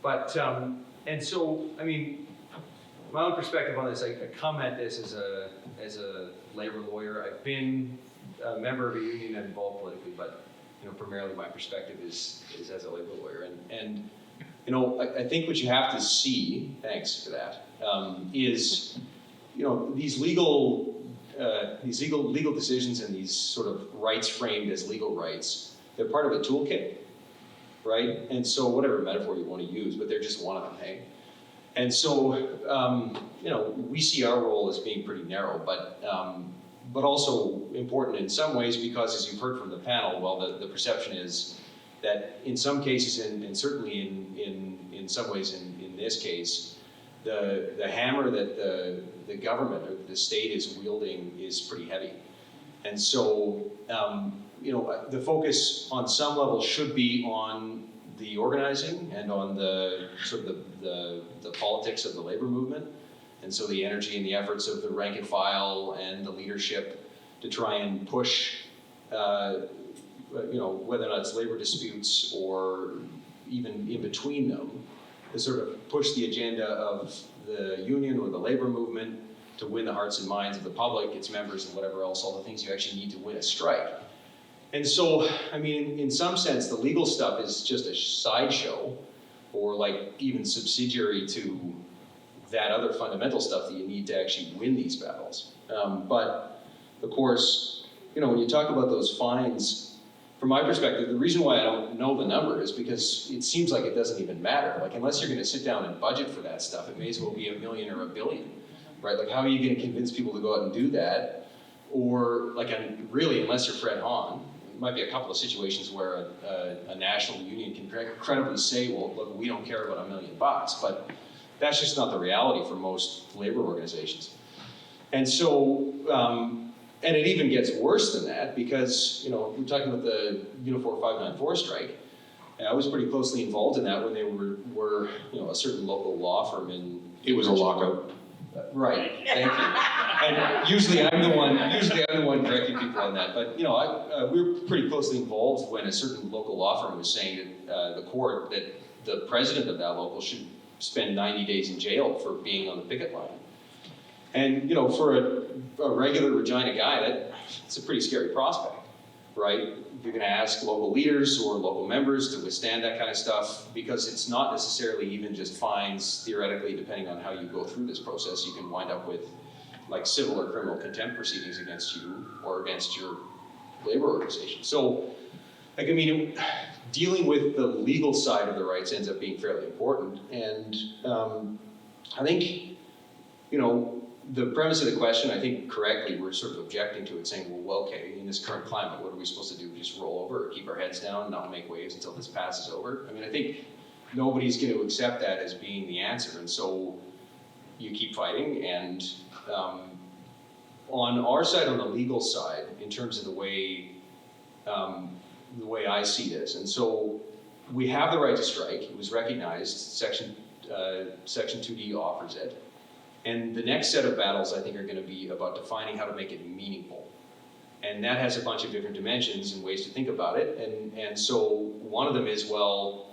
But, and so, my own perspective on this, I come at this as a labor lawyer. I've been a member of a union and involved politically, but primarily my perspective is as a labor lawyer. And I think what you have to see, thanks for that, is these legal decisions and these sort of rights framed as legal rights, they're part of a toolkit, right? And so whatever metaphor you want to use, but they're just one of them, hey? And so, we see our role as being pretty narrow, but also important in some ways because, as you've heard from the panel, well, the perception is that in some cases, and certainly in some ways in this case, the hammer that the government or the state is wielding is pretty heavy. And so, the focus on some level should be on the organizing and on the sort of the politics of the labor movement. And so the energy and the efforts of the rank and file and the leadership to try and push, whether or not it's labor disputes or even in between them, to sort of push the agenda of the union or the labor movement to win the hearts and minds of the public, its members, and whatever else, all the things you actually need to win a strike. And so, in some sense, the legal stuff is just a sideshow, or like even subsidiary to that other fundamental stuff that you need to actually win these battles. But of course, when you talk about those fines from my perspective, the reason why I don't know the number is because it seems like it doesn't even matter. Like, unless you're gonna sit down and budget for that stuff, it may as well be $1 million or $1 billion, right? Like, how are you gonna convince people to go out and do that? Or, like, really, unless you're Fred Hahn, it might be a couple of situations where a national union can credibly say, well, look, we don't care about $1 million, but that's just not the reality for most labor organizations. And so, and it even gets worse than that because, we're talking about the Unifor 594 strike. And I was pretty closely involved in that when they were a certain local law firm in. It was a lockout. Right, thank you. And usually I'm the one correcting people on that. But, we were pretty closely involved when a certain local law firm was saying to the court that the president of that local should spend 90 days in jail for being on the picket line. And, for a regular Regina guy, it's a pretty scary prospect, right? You're gonna ask local leaders or local members to withstand that kind of stuff because it's not necessarily even just fines, theoretically, depending on how you go through this process. You can wind up with like civil or criminal contempt proceedings against you or against your labor organization. So, dealing with the legal side of the rights ends up being fairly important. And I think, the premise of the question, I think correctly, we're sort of objecting to it, saying, well, okay, in this current climate, what are we supposed to do? Just roll over or keep our heads down and not make waves until this passes over? I think nobody's going to accept that as being the answer. And so you keep fighting. And on our side, on the legal side, in terms of the way I see this, and so we have the right to strike. It was recognized. Section 2D offers it. And the next set of battles, I think, are going to be about defining how to make it meaningful. And that has a bunch of different dimensions and ways to think about it. And so one of them is, well,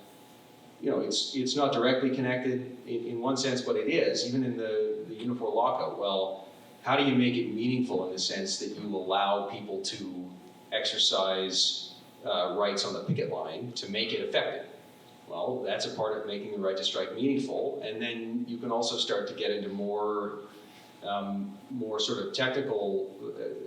it's not directly connected in one sense, but it is, even in the Unifor lockout. Well, how do you make it meaningful in the sense that you allow people to exercise rights on the picket line to make it effective? Well, that's a part of making the right to strike meaningful. And then you can also start to get into more sort of technical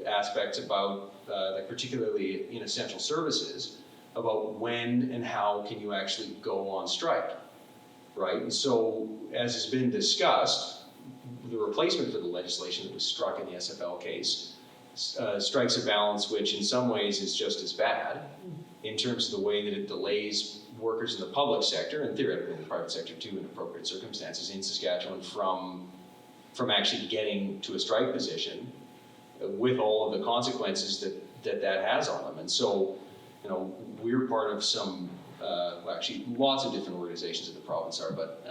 aspects about, like particularly in essential services, about when and how can you actually go on strike, right? And so, as has been discussed, the replacement for the legislation that was struck in the SFL case strikes a balance which in some ways is just as bad in terms of the way that it delays workers in the public sector, and theoretically in the private sector too, in appropriate circumstances in Saskatchewan, from actually getting to a strike position with all of the consequences that has on them. And so, we're part of some, actually lots of different organizations in the province are, but,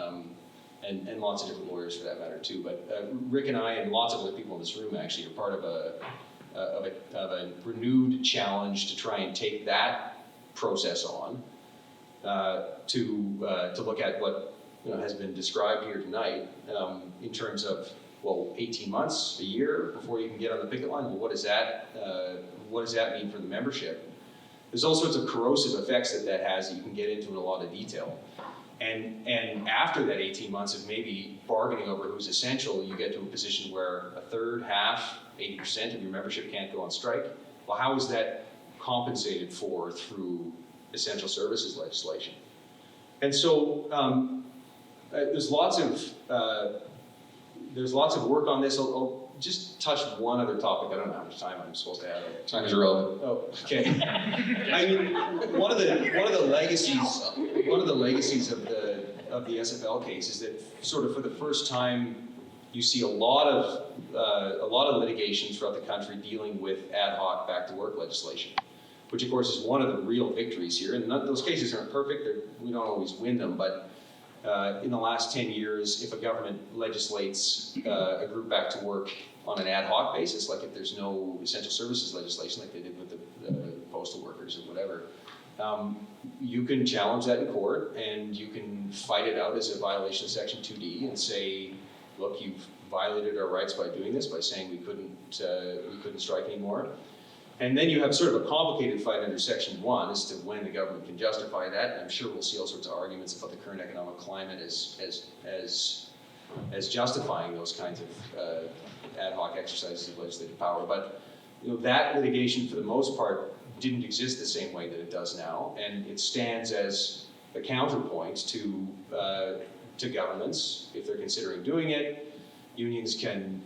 and lots of different lawyers for that matter too, but Rick and I and lots of other people in this room actually are part of a renewed challenge to try and take that process on, to look at what has been described here tonight in terms of, well, 18 months, a year before you can get on the picket line. Well, what does that mean for the membership? There's all sorts of corrosive effects that has that you can get into in a lot of detail. And after that 18 months of maybe bargaining over who's essential, you get to a position where a third, half, 80% of your membership can't go on strike. Well, how is that compensated for through essential services legislation? And so there's lots of work on this. I'll just touch one other topic. I don't know how much time I'm supposed to have. Time is irrelevant. Oh, okay. One of the legacies of the SFL case is that sort of for the first time you see a lot of litigation throughout the country dealing with ad hoc back to work legislation, which of course is one of the real victories here. And those cases aren't perfect. We don't always win them, but in the last 10 years, if a government legislates a group back to work on an ad hoc basis, like if there's no essential services legislation like they did with the postal workers or whatever, you can challenge that in court and you can fight it out as a violation of Section 2D and say, look, you've violated our rights by doing this, by saying we couldn't strike anymore. And then you have sort of a complicated fight under Section 1 as to when the government can justify that. And I'm sure we'll see all sorts of arguments about the current economic climate as justifying those kinds of ad hoc exercises of legislative power. But that litigation, for the most part, didn't exist the same way that it does now, and it stands as a counterpoint to governments if they're considering doing it. Unions can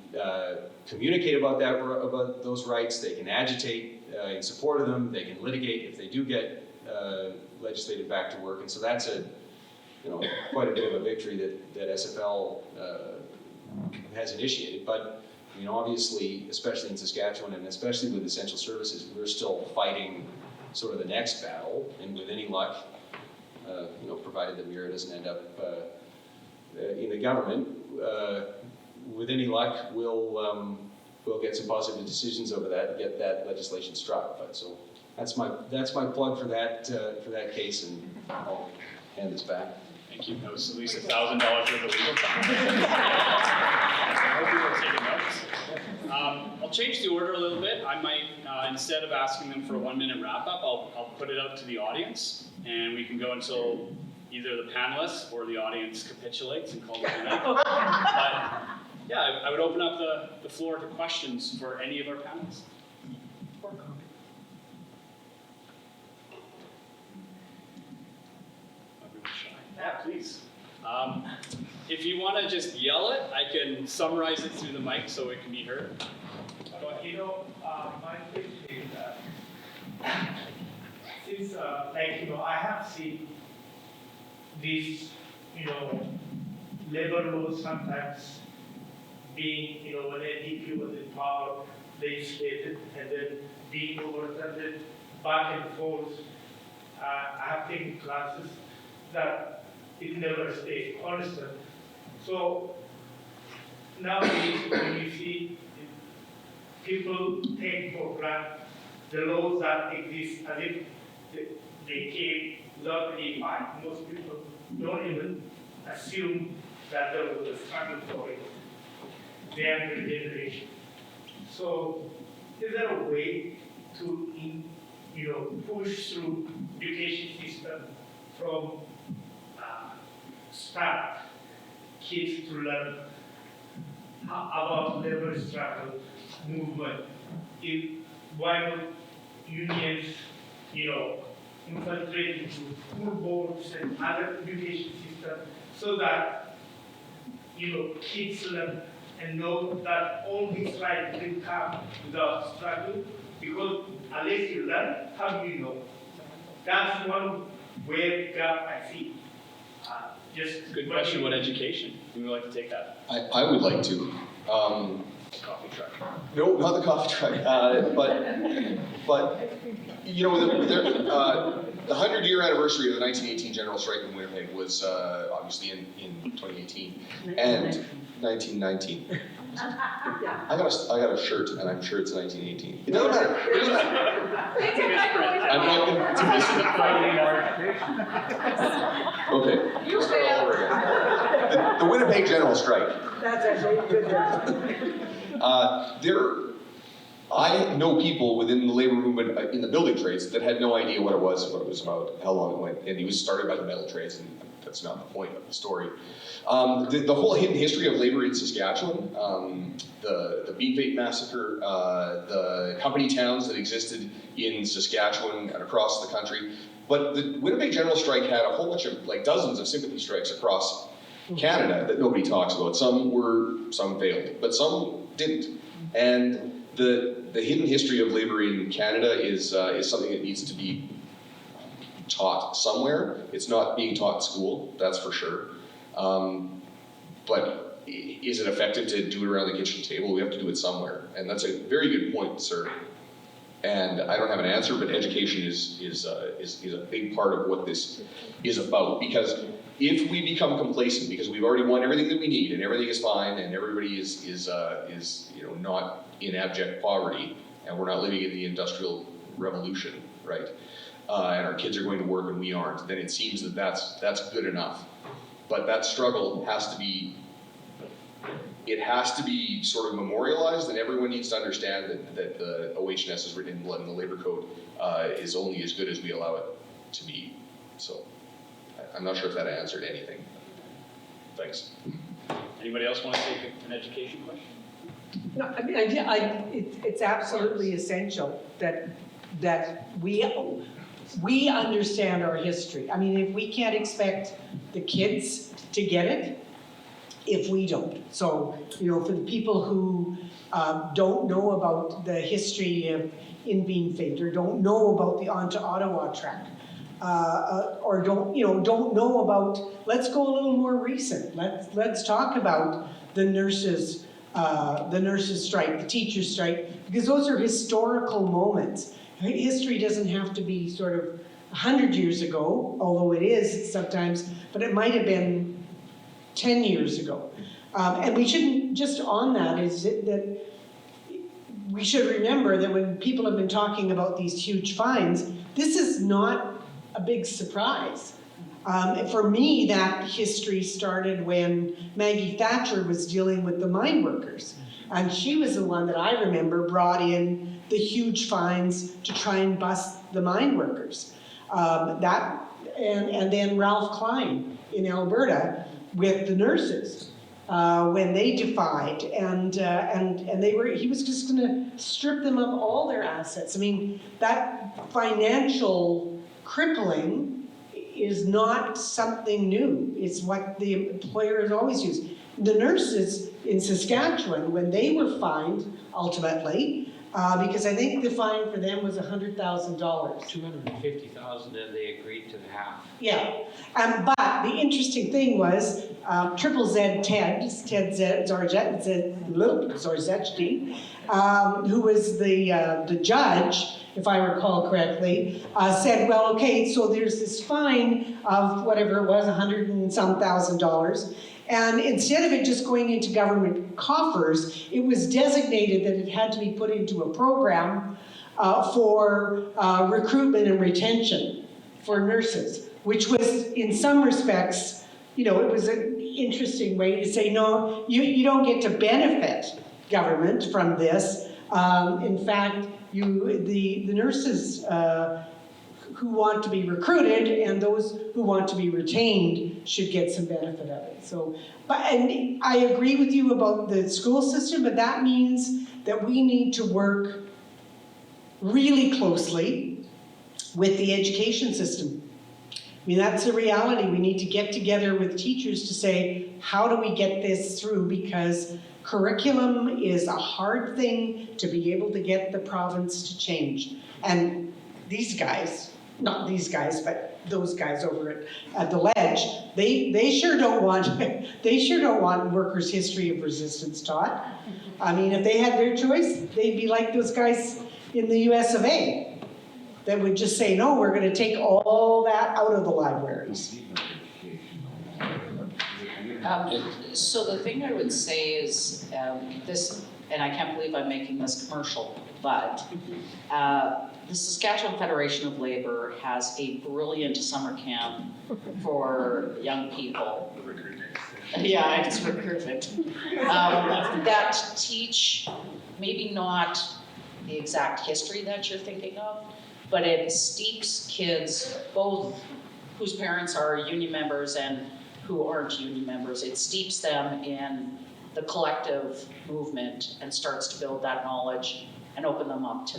communicate about those rights. They can agitate in support of them. They can litigate if they do get legislated back to work, and so that's quite a bit of a victory that SFL has initiated. But obviously, especially in Saskatchewan and especially with essential services, we're still fighting sort of the next battle. And with any luck, provided that Mira doesn't end up in the government, with any luck, we'll get some positive decisions over that and get that legislation struck. But so that's my plug for that case, and I'll hand this back. Thank you. That was at least $1,000 worth of legal time. I hope you were taking notes. I'll change the order a little bit. I might, instead of asking them for a 1-minute wrap-up, I'll put it out to the audience, and we can go until either the panelists or the audience capitulates and calls it a night. But yeah, I would open up the floor to questions for any of our panelists. Yeah, please. If you want to just yell it, I can summarize it through the mic so it can be heard. My question is, since, I have seen these, labor laws sometimes being, when NDP was in power, legislated and then being overturned back and forth. I have taken classes that it never stays constant. So nowadays, when you see people take for granted the laws that exist as if they came without any fight. Most people don't even assume that there was a struggle for it, the younger generation. So is there a way to push through education system from start kids to learn about labor struggle movement? Why not unions, infiltrate into school boards and other education systems so that kids learn and know that all these rights will come without struggle? Because unless you learn, how do you know? That's one where gap I see. Good question. What education? Who would like to take that? I would like to. Coffee truck. No, not the coffee truck. But the 100-year anniversary of the 1918 general strike in Winnipeg was obviously in 2018 and 1919. I got a shirt, and I'm sure it's 1918. It doesn't matter. It doesn't matter. I'm not going to miss the Okay. You stay all over again. The Winnipeg general strike. That's actually good. I know people within the labor movement in the building trades that had no idea what it was about, how long it went, and it was started by the metal trades, and that's not the point of the story. The whole hidden history of labor in Saskatchewan, the Beanfate Massacre, the company towns that existed in Saskatchewan and across the country, but the Winnipeg General Strike had a whole bunch of, dozens of sympathy strikes across Canada that nobody talks about. Some failed, but some didn't. And the hidden history of labor in Canada is something that needs to be taught somewhere. It's not being taught in school, that's for sure. But is it effective to do it around the kitchen table? We have to do it somewhere. And that's a very good point, sir. And I don't have an answer, but education is a big part of what this is about. Because if we become complacent, because we've already won everything that we need, and everything is fine, and everybody is not in abject poverty, and we're not living in the Industrial Revolution, right? And our kids are going to work and we aren't, then it seems that that's good enough. But that struggle has to be sort of memorialized, and everyone needs to understand that the OHS is written in blood, and the labor code is only as good as we allow it to be. So I'm not sure if that answered anything. Thanks. Anybody else want to take an education question? No, I mean, it's absolutely essential that that we understand our history. I mean, if we can't expect the kids to get it, if we don't. So, you know, for the people who don't know about the history of in being faked, or don't know about the On to Ottawa track, or don't know about, let's go a little more recent. Let's talk about the nurses strike, the teachers strike, because those are historical moments. History doesn't have to be sort of 100 years ago, although it is sometimes, but it might have been 10 years ago. And we shouldn't, just on that, that we should remember that when people have been talking about these huge fines, this is not a big surprise. For me, that history started when Maggie Thatcher was dealing with the mine workers. And she was the one that I remember brought in the huge fines to try and bust the mine workers. And then Ralph Klein in Alberta with the nurses when they defied, and he was just going to strip them of all their assets. I mean, that financial crippling is not something new. It's what the employers always use. The nurses in Saskatchewan, when they were fined ultimately, because I think the fine for them was $100,000. $250,000, and they agreed to half. Yeah, but the interesting thing was Triple Z Ted Zorzetchty, who was the judge, if I recall correctly, said, well, okay, so there's this fine of whatever it was, $100,000 and some $1,000. And instead of it just going into government coffers, it was designated that it had to be put into a program for recruitment and retention for nurses, which was, in some respects, you know, it was an interesting way to say, no, you don't get to benefit government from this. In fact, the nurses who want to be recruited and those who want to be retained should get some benefit of it. So, and I agree with you about the school system, but that means that we need to work really closely with the education system. I mean, that's the reality. We need to get together with teachers to say, how do we get this through? Because curriculum is a hard thing to be able to get the province to change. And these guys, not these guys, but those guys over at the Ledge, they sure don't want workers' history of resistance taught. I mean, if they had their choice, they'd be like those guys in the US of A that would just say, no, we're going to take all that out of the libraries. So the thing I would say is this, and I can't believe I'm making this commercial, but the Saskatchewan Federation of Labour has a brilliant summer camp for young people. Yeah, it's recruitment. That teach maybe not the exact history that you're thinking of, but it steeps kids, both whose parents are union members and who aren't union members. It steeps them in the collective movement and starts to build that knowledge and open them up to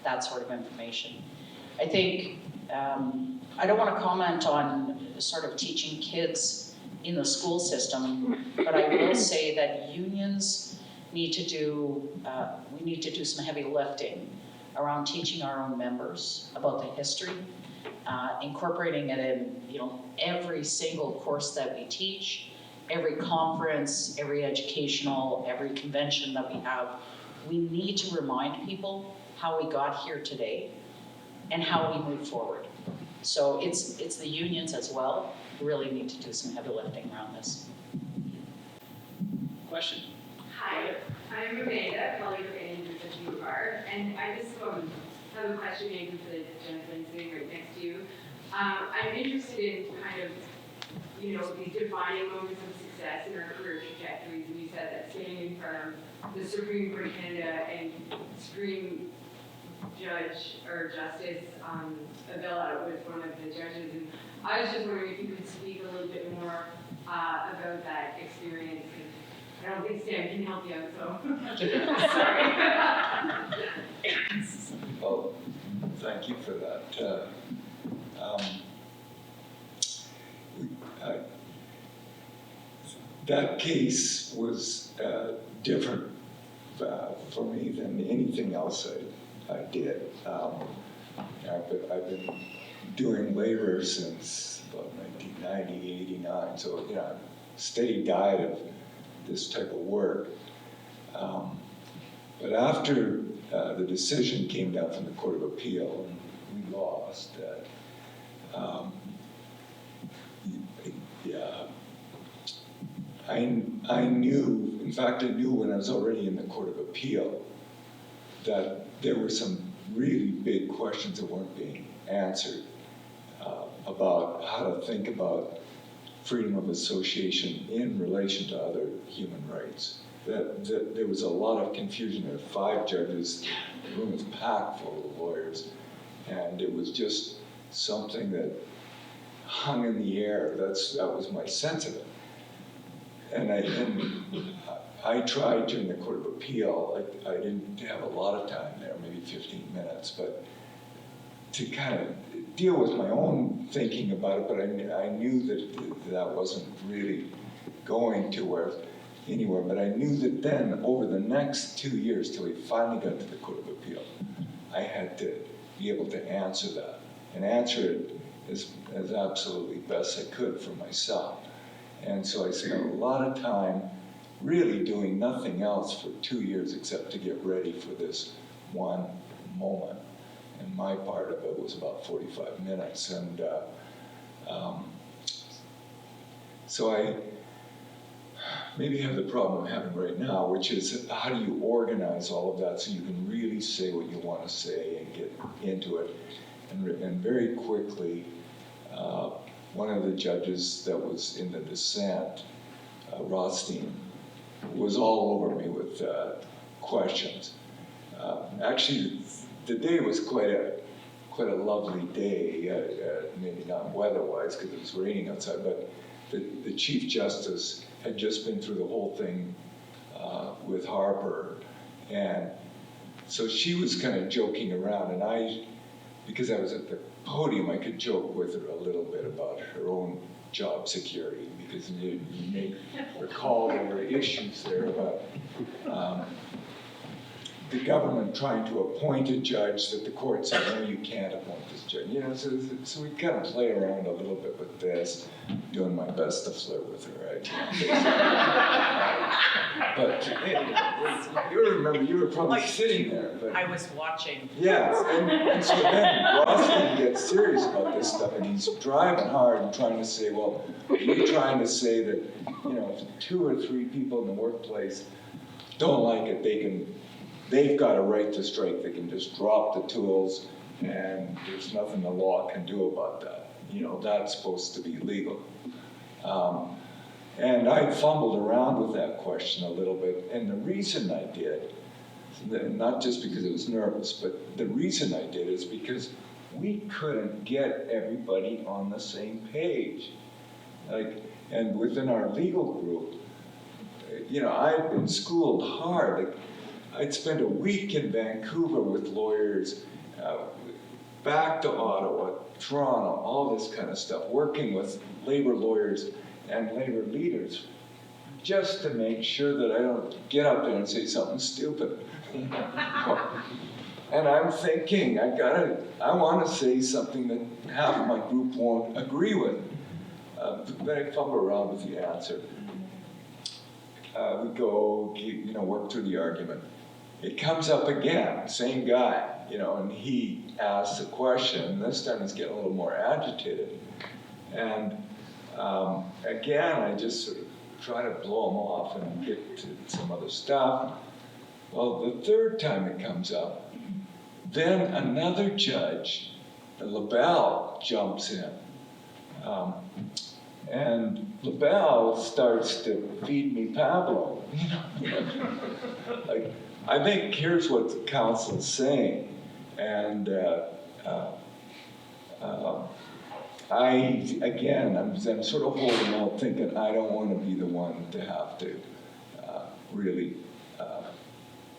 that sort of information. I think, I don't want to comment on sort of teaching kids in the school system, but I will say that unions need to do, we need to do some heavy lifting around teaching our own members about the history, incorporating it in, you know, every single course that we teach, every conference, every educational, every convention that we have. We need to remind people how we got here today and how we move forward. So it's the unions as well who really need to do some heavy lifting around this. Question? Hi, I'm Amanda, colleague of Andrew's at you, Barb, and I just have a question maybe for the gentleman sitting right next to you. I'm interested in kind of, you know, these defining moments of success in our career trajectories, and you said that standing firm, the Supreme Court of Canada and Supreme Judge or Justice Avila was one of the judges, and I was just wondering if you could speak a little bit more about that experience. I don't think Stan can help you out, so sorry. Well, thank you for that. That case was different for me than anything else I did. I've been doing labor since about 1990, 89, so steady diet of this type of work. But after the decision came down from the Court of Appeal and we lost, I knew, in fact I knew when I was already in the Court of Appeal that there were some really big questions that weren't being answered about how to think about freedom of association in relation to other human rights. That there was a lot of confusion. There were 5 judges, the room was packed full of lawyers, and it was just something that hung in the air. That was my sense of it. And I tried during the Court of Appeal, I didn't have a lot of time there, maybe 15 minutes, but to kind of deal with my own thinking about it, but I knew that wasn't really going anywhere, but I knew that then, over the next 2 years, till we finally got to the Court of Appeal, I had to be able to answer that, and answer it as absolutely best I could for myself. And so I spent a lot of time really doing nothing else for 2 years except to get ready for this one moment. And my part of it was about 45 minutes. And so I maybe have the problem I'm having right now, which is how do you organize all of that so you can really say what you want to say and get into it. And very quickly, one of the judges that was in the dissent, Rothstein, was all over me with questions. Actually, the day was quite a lovely day, maybe not weather-wise because it was raining outside, but the Chief Justice had just been through the whole thing with Harper, and so she was kind of joking around, and because I was at the podium, I could joke with her a little bit about her own job security, because you may recall there were issues there about the government trying to appoint a judge that the court said, no, you can't appoint this judge. So we kind of play around a little bit with this, doing my best to flirt with her, right? But you remember, you were probably sitting there. But, I was watching. yes, and so then Rothstein gets serious about this stuff, and he's driving hard and trying to say, well, you're trying to say that, if 2 or 3 people in the workplace don't like it, they've got a right to strike. They can just drop the tools, and there's nothing the law can do about that. That's supposed to be legal. And I fumbled around with that question a little bit, and the reason I did, not just because I was nervous, but the reason I did is because we couldn't get everybody on the same page. And within our legal group, I've been schooled hard. I'd spent a week in Vancouver with lawyers, back to Ottawa, Toronto, all this kind of stuff, working with labor lawyers and labor leaders, just to make sure that I don't get up there and say something stupid. And I'm thinking, I want to say something that half of my group won't agree with. Then I fumble around with the answer. We go, work through the argument. It comes up again, same guy, and he asks a question, and this time he's getting a little more agitated. And again, I just sort of try to blow him off and get to some other stuff. Well, the third time it comes up, then another judge, LaBelle, jumps in. And LaBelle starts to feed me Pablo. I think here's what the counsel's saying. And I'm sort of holding out thinking I don't want to be the one to have to really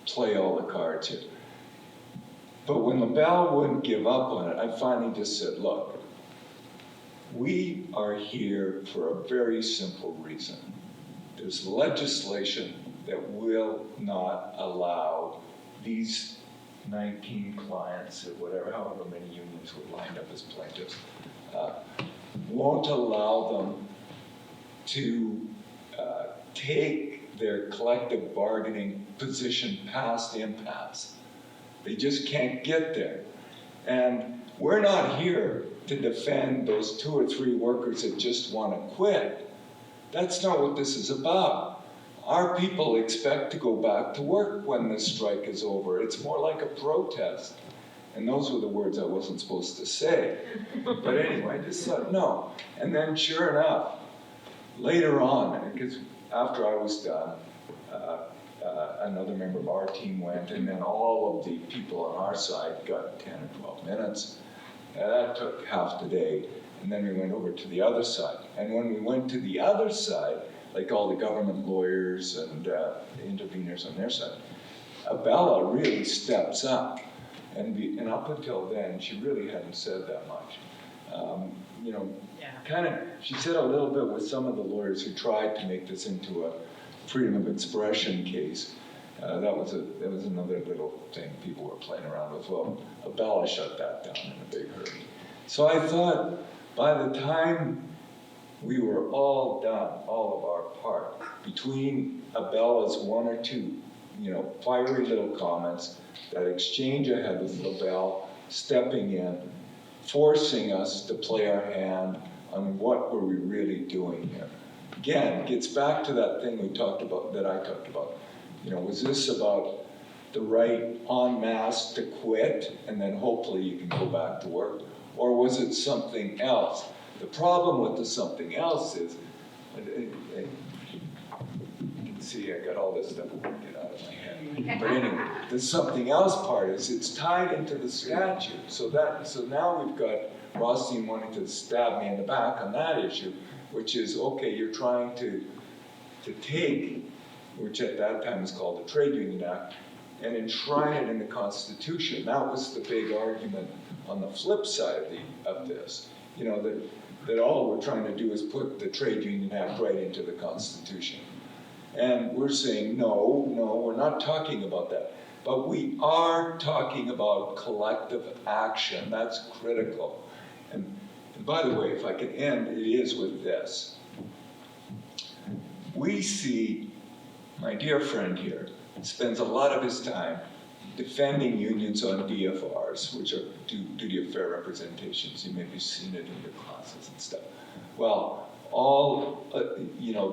play all the cards here. But when LaBelle wouldn't give up on it, I finally just said, look, we are here for a very simple reason. There's legislation that will not allow these 19 clients, or whatever, however many unions were lined up as plaintiffs, won't allow them to take their collective bargaining position past impasse. They just can't get there. And we're not here to defend those 2 or 3 workers that just want to quit. That's not what this is about. Our people expect to go back to work when this strike is over. It's more like a protest. And those were the words I wasn't supposed to say. But anyway, I just thought, no. And then sure enough, later on, because after I was done, another member of our team went, and then all of the people on our side got 10 or 12 minutes. That took half the day, and then we went over to the other side. And when we went to the other side, like all the government lawyers and interveners on their side, Bella really steps up. And up until then, she really hadn't said that much. She said a little bit with some of the lawyers who tried to make this into a freedom of expression case. That was another little thing people were playing around with. Well, Bella shut that down in a big hurry. So I thought, by the time we were all done, all of our part, between Bella's 1 or 2, fiery little comments, that exchange I had with LaBelle, stepping in, forcing us to play our hand on what were we really doing here. Again, it gets back to that thing we talked about, that I talked about. Was this about the right en masse to quit and then hopefully you can go back to work? Or was it something else? The problem with the something else is, you can see I got all this stuff to get out of my head. But anyway, the something else part is it's tied into the statute. So now we've got Rothstein wanting to stab me in the back on that issue, which is, okay, you're trying to take, which at that time was called the Trade Union Act, and enshrine it in the Constitution. That was the big argument on the flip side of this. That all we're trying to do is put the Trade Union Act right into the Constitution. And we're saying, no, we're not talking about that. But we are talking about collective action. That's critical. And by the way, if I can end, it is with this. We see, my dear friend here spends a lot of his time defending unions on DFRs, which are duty of fair representations. You may have seen it in your classes and stuff. Well,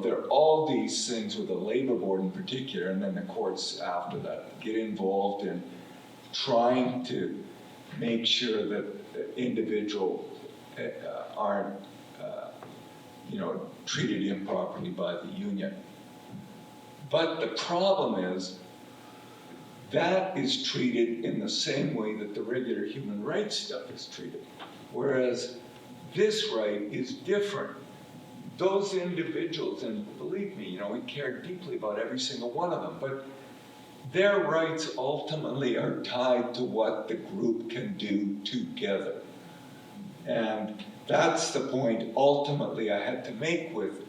there are all these things with the labor board in particular, and then the courts after that get involved in trying to make sure that individuals aren't, treated improperly by the union. But the problem is that is treated in the same way that the regular human rights stuff is treated, whereas this right is different. Those individuals, and believe me, we care deeply about every single one of them, but their rights ultimately are tied to what the group can do together. And that's the point ultimately I had to make with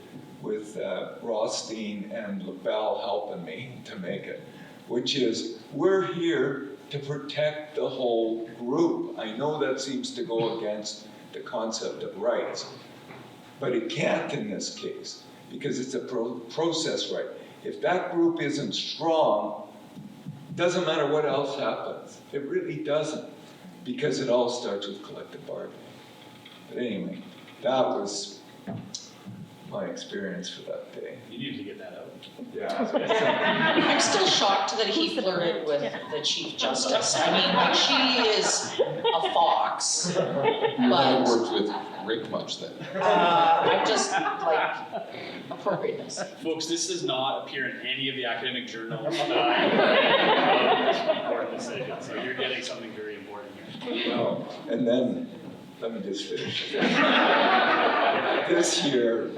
Rothstein and LaBelle helping me to make it, which is we're here to protect the whole group. I know that seems to go against the concept of rights, but it can't in this case because it's a process right. If that group isn't strong, it doesn't matter what else happens. It really doesn't, because it all starts with collective bargaining. But anyway, that was my experience for that day. You needed to get that out. Yeah. I'm still shocked that he flirted with the Chief Justice. I mean, she is a fox. You haven't worked with Rick much then. I'm just appropriateness. Folks, this does not appear in any of the academic journals. Important decision. So you're getting something very important here. Oh, and then, let me just finish. This year,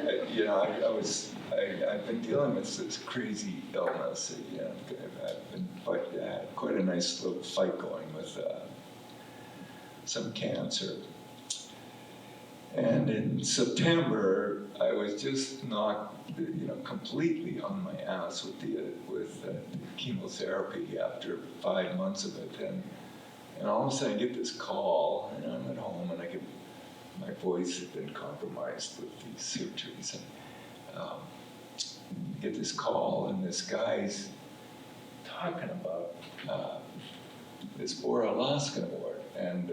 I've been dealing with this crazy illness. I've had quite a nice little fight going with some cancer. And in September, I was just knocked, completely on my ass with the chemotherapy after 5 months of it. And all of a sudden I get this call, and I'm at home, and my voice had been compromised with these surgeries. And get this call, and this guy's talking about this Boer Alaskan award. And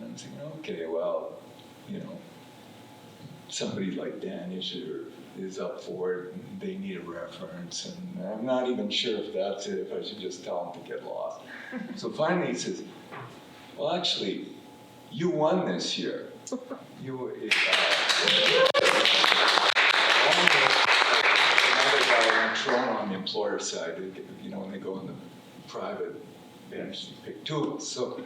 I'm thinking, okay, well, somebody like Dan is up for it, and they need a reference, and I'm not even sure if that's it, if I should just tell them to get lost. So finally he says, well, actually, you won this year. Another guy in Toronto on the employer side, when they go on the private bench, they pick two of us. So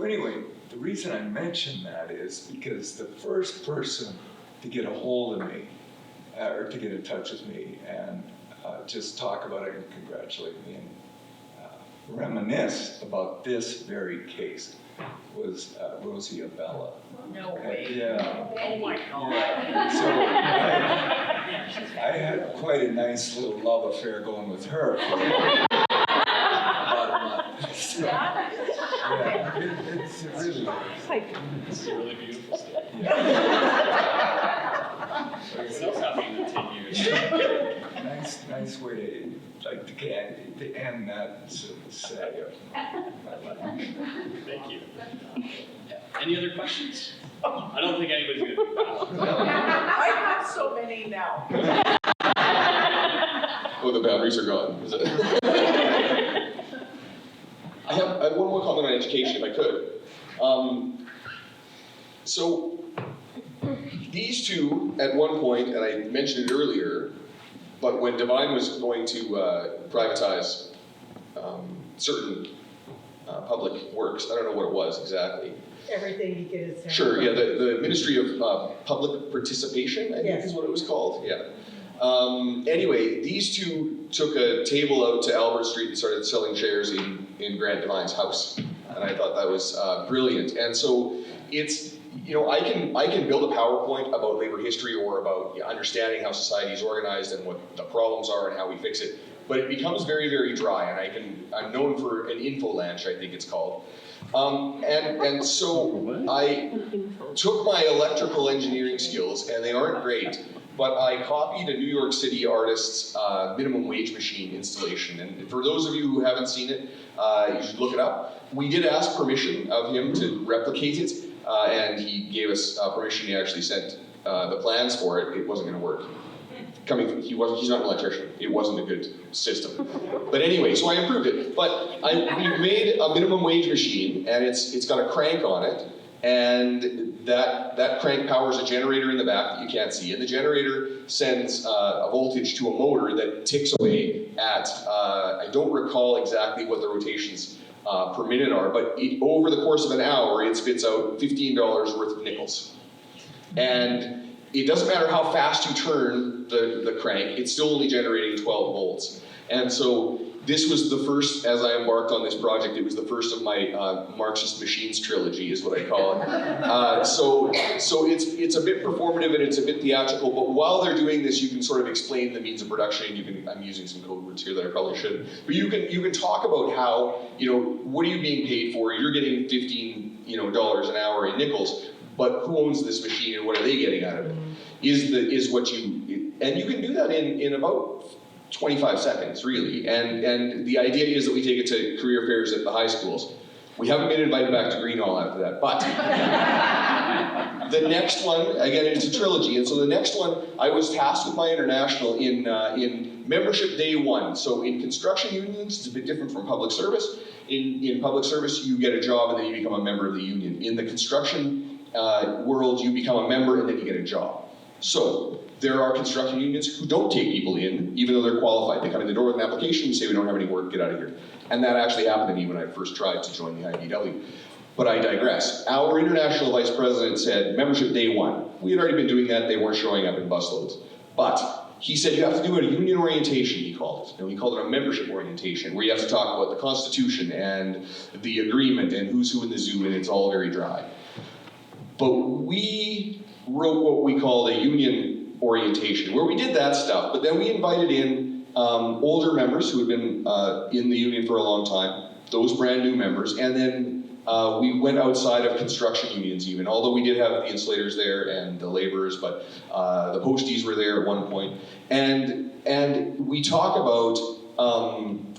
anyway, the reason I mention that is because the first person to get a hold of me, or to get in touch with me and just talk about it and congratulate me and reminisce about this very case was Rosie Abella. No way. Yeah. Oh my God. Yeah. So I had quite a nice little love affair going with her for about a month. So, yeah, it's really It's a really beautiful story. nice, What's happening in 10 years? nice way to end that sort of sad of my life. Thank you. Any other questions? I don't think anybody's going to be bad. I have so many now. Oh, the boundaries are gone, is it? I have one more comment on education, if I could. So, these two, at one point, and I mentioned it earlier, but when Devine was going to privatize certain public works, I don't know what it was exactly. Everything you get is. Sure, yeah, the Ministry of Public Participation, I think is what it was called, yeah. Anyway, these two took a table out to Albert Street and started selling shares in Grant Devine's house. And I thought that was brilliant. And so it's, I can build a PowerPoint about labor history or about understanding how society is organized and what the problems are and how we fix it. But it becomes very, very dry, and I'm known for an infolanche, I think it's called. And so I took my electrical engineering skills, and they aren't great, but I copied a New York City artist's minimum wage machine installation. And for those of you who haven't seen it, you should look it up. We did ask permission of him to replicate it, and he gave us permission. He actually sent the plans for it. It wasn't going to work. He's not an electrician. It wasn't a good system. But anyway, so I improved it. But we made a minimum wage machine, and it's got a crank on it, and that crank powers a generator in the back that you can't see, and the generator sends a voltage to a motor that ticks away at, I don't recall exactly what the rotations per minute are, but over the course of an hour, it spits out $15 worth of nickels. And it doesn't matter how fast you turn the crank, it's still only generating 12 volts. And so this was the first, as I embarked on this project, it was the first of my Marxist machines trilogy, is what I call it. So it's a bit performative and it's a bit theatrical, but while they're doing this, you can sort of explain the means of production. I'm using some code words here that I probably shouldn't, but you can talk about how, what are you being paid for? You're getting $15 an hour in nickels, but who owns this machine and what are they getting out of it? And you can do that in about 25 seconds, really. And the idea is that we take it to career fairs at the high schools. We haven't been invited back to Greenhall after that, but the next one, again, it's a trilogy. And so the next one, I was tasked with my international in membership day one. So in construction unions, it's a bit different from public service. In public service, you get a job and then you become a member of the union. In the construction world, you become a member and then you get a job. So there are construction unions who don't take people in, even though they're qualified. They come in the door with an application, you say, we don't have any work, get out of here. And that actually happened to me when I first tried to join the IBW. But I digress. Our international vice president said, membership day one. We had already been doing that, they weren't showing up in busloads. But he said you have to do a union orientation, he called it. And we called it a membership orientation, where you have to talk about the Constitution and the agreement and who's who in the zoo, and it's all very dry. But we wrote what we called a union orientation, where we did that stuff, but then we invited in older members who had been in the union for a long time, those brand new members, and then we went outside of construction unions even, although we did have the insulators there and the laborers, but the posties were there at one point. And we talk about,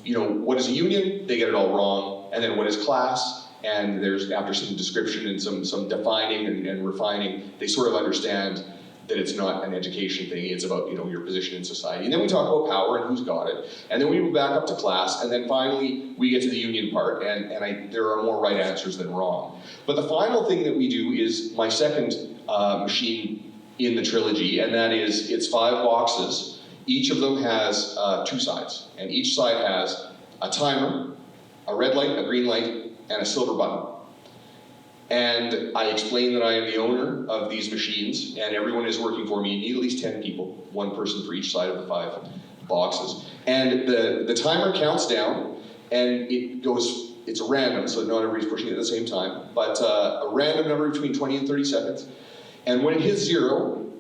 you know, what is a union? They get it all wrong. And then what is class? And there's, after some description and some defining and refining, they sort of understand that it's not an education thing, it's about, you know, your position in society. And then we talk about power and who's got it. And then we move back up to class, and then finally we get to the union part, and there are more right answers than wrong. But the final thing that we do is my second machine in the trilogy, and that is, it's 5 boxes. Each of them has 2 sides, and each side has a timer, a red light, a green light, and a silver button. And I explain that I am the owner of these machines, and everyone is working for me. You need at least 10 people, 1 person for each side of the 5 boxes. And the timer counts down, and it goes, it's random, so not everybody's pushing it at the same time, but a random number between 20 and 30 seconds. And when it hits 0,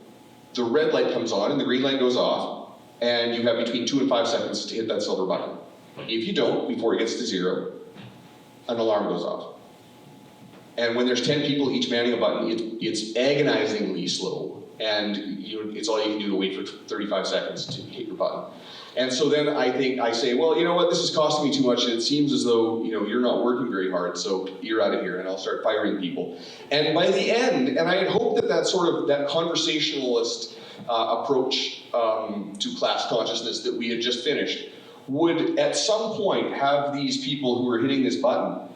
the red light comes on and the green light goes off, and you have between 2 and 5 seconds to hit that silver button. If you don't, before it gets to 0, an alarm goes off. And when there's 10 people each manning a button, it's agonizingly slow. And it's all you can do to wait for 35 seconds to hit your button. And so then I say, well, you know what, this is costing me too much, and it seems as though, you know, you're not working very hard, so you're out of here, and I'll start firing people. And by the end, and I had hoped that conversationalist approach to class consciousness that we had just finished would at some point have these people who are hitting this button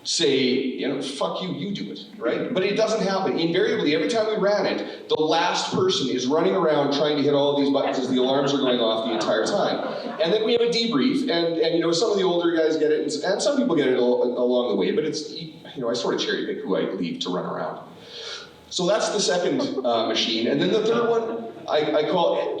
say, you know, fuck you, you do it, right? But it doesn't happen. Invariably, every time we ran it, the last person is running around trying to hit all of these buttons as the alarms are going off the entire time. And then we have a debrief, and you know, some of the older guys get it, and some people get it along the way, but it's, you know, I sort of cherry pick who I leave to run around. So that's the second machine, and then the third one, I call it,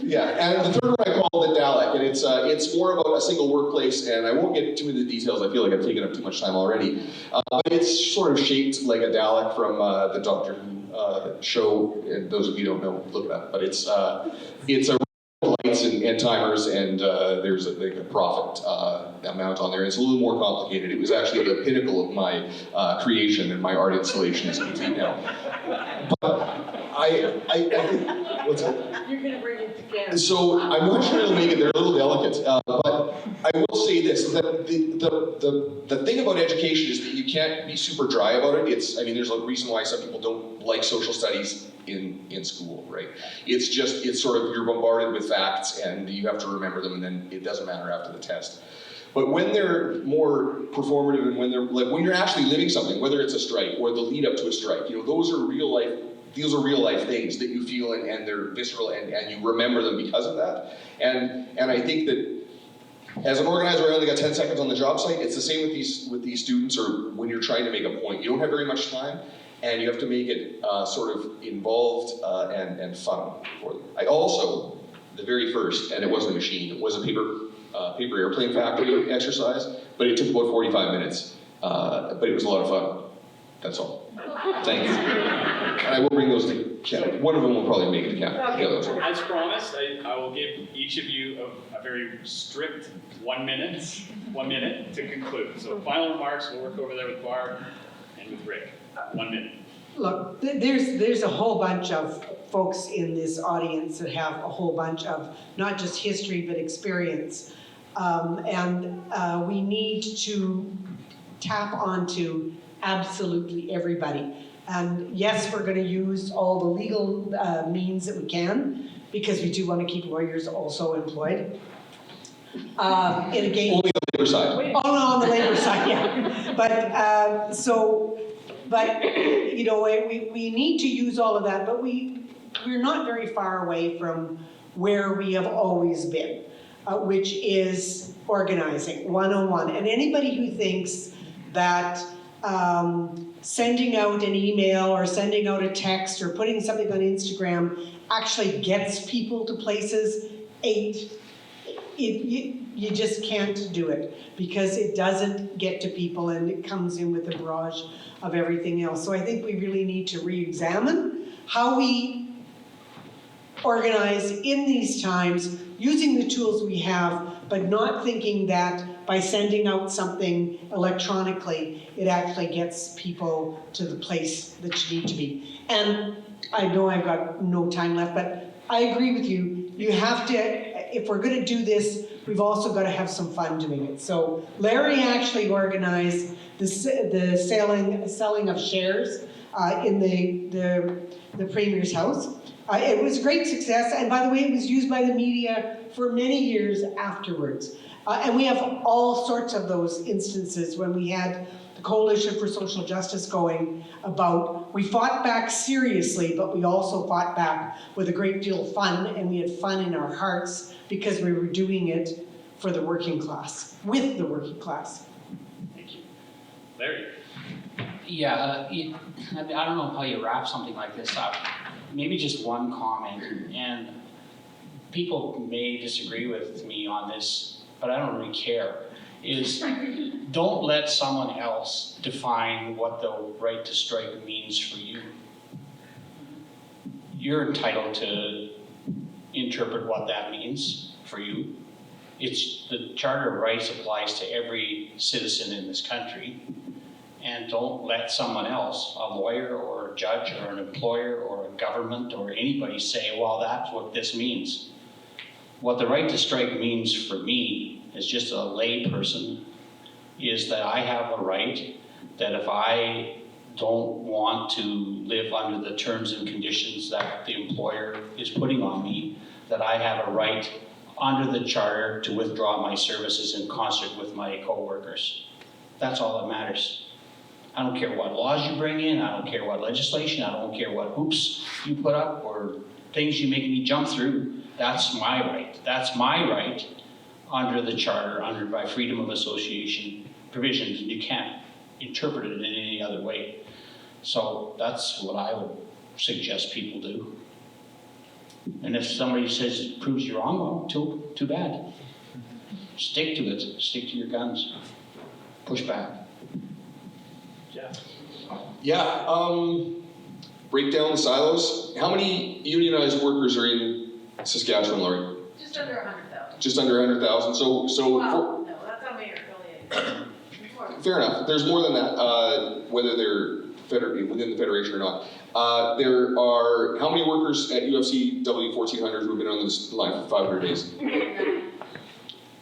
yeah, and the third one I call the Dalek, and it's more about a single workplace, and I won't get too into the details, I feel like I've taken up too much time already, but it's sort of shaped like a Dalek from the Doctor Who show, and those of you who don't know, look it up, but it's a lights and timers, and there's like a profit amount on there. It's a little more complicated. It was actually the pinnacle of my creation, and my art installation is complete now. But I think, what's that? You're gonna bring it to Canada. So I'm not sure it'll make it, they're a little delicate, but I will say this, that the thing about education is that you can't be super dry about it. I mean, there's a reason why some people don't like social studies in school, right? It's sort of, you're bombarded with facts and you have to remember them, and then it doesn't matter after the test. But when they're more performative, and when they're like, when you're actually living something, whether it's a strike or the lead up to a strike, you know, those are real life things that you feel, and they're visceral, and you remember them because of that. And I think that as an organizer, I only got 10 seconds on the job site. It's the same with these students, or when you're trying to make a point. You don't have very much time, and you have to make it sort of involved and fun for them. I also, the very first, and it wasn't a machine, it was a paper airplane factory exercise, but it took about 45 minutes, but it was a lot of fun. That's all. Thank you. And I will bring those to Canada. One of them will probably make it to Canada. Okay. As promised, I will give each of you a very strict 1 minute to conclude. So final remarks, we'll work over there with Barb and with Rick. 1 minute. Look, there's a whole bunch of folks in this audience that have a whole bunch of not just history but experience, and we need to tap onto absolutely everybody. And yes, we're going to use all the legal means that we can, because we do want to keep lawyers also employed. And again, only on the labor side. Oh, no, on the labor side, yeah. But you know, we need to use all of that, but we're not very far away from where we have always been, which is organizing, one-on-one. And anybody who thinks that sending out an email or sending out a text or putting something on Instagram actually gets people to places. 8, you just can't do it because it doesn't get to people and it comes in with a barrage of everything else. So I think we really need to re-examine how we organize in these times using the tools we have, but not thinking that by sending out something electronically, it actually gets people to the place that you need to be. And I know I've got no time left, but I agree with you. You have to, if we're gonna do this, we've also gotta have some fun doing it. So Larry actually organized the selling of shares in the Premier's house. It was a great success, and by the way, it was used by the media for many years afterwards. And we have all sorts of those instances when we had the Coalition for Social Justice going about, we fought back seriously, but we also fought back with a great deal of fun, and we had fun in our hearts because we were doing it for the working class, with the working class. Thank you. Larry? Yeah, I don't know how you wrap something like this up. Maybe just one comment, and people may disagree with me on this, but I don't really care, is don't let someone else define what the right to strike means for you. You're entitled to interpret what that means for you. The Charter of Rights applies to every citizen in this country. And don't let someone else, a lawyer or a judge or an employer or a government or anybody say, well, that's what this means. What the right to strike means for me, as just a lay person, is that I have a right that if I don't want to live under the terms and conditions that the employer is putting on me, that I have a right under the Charter to withdraw my services in concert with my co-workers. That's all that matters. I don't care what laws you bring in, I don't care what legislation, I don't care what hoops you put up or things you make me jump through. That's my right. That's my right under the Charter, under by freedom of association provisions. You can't interpret it in any other way. So that's what I would suggest people do. And if somebody says it proves you wrong, well, too bad. Stick to it. Stick to your guns. Push back. Yeah, break down the silos. How many unionized workers are in Saskatchewan, Laurie? Just under 100,000. Just under 100,000. So Well, no, that's how many are affiliated. fair enough. There's more than that, whether they're within the federation or not. There are how many workers at UFC W1400 who have been on this line for 500 days?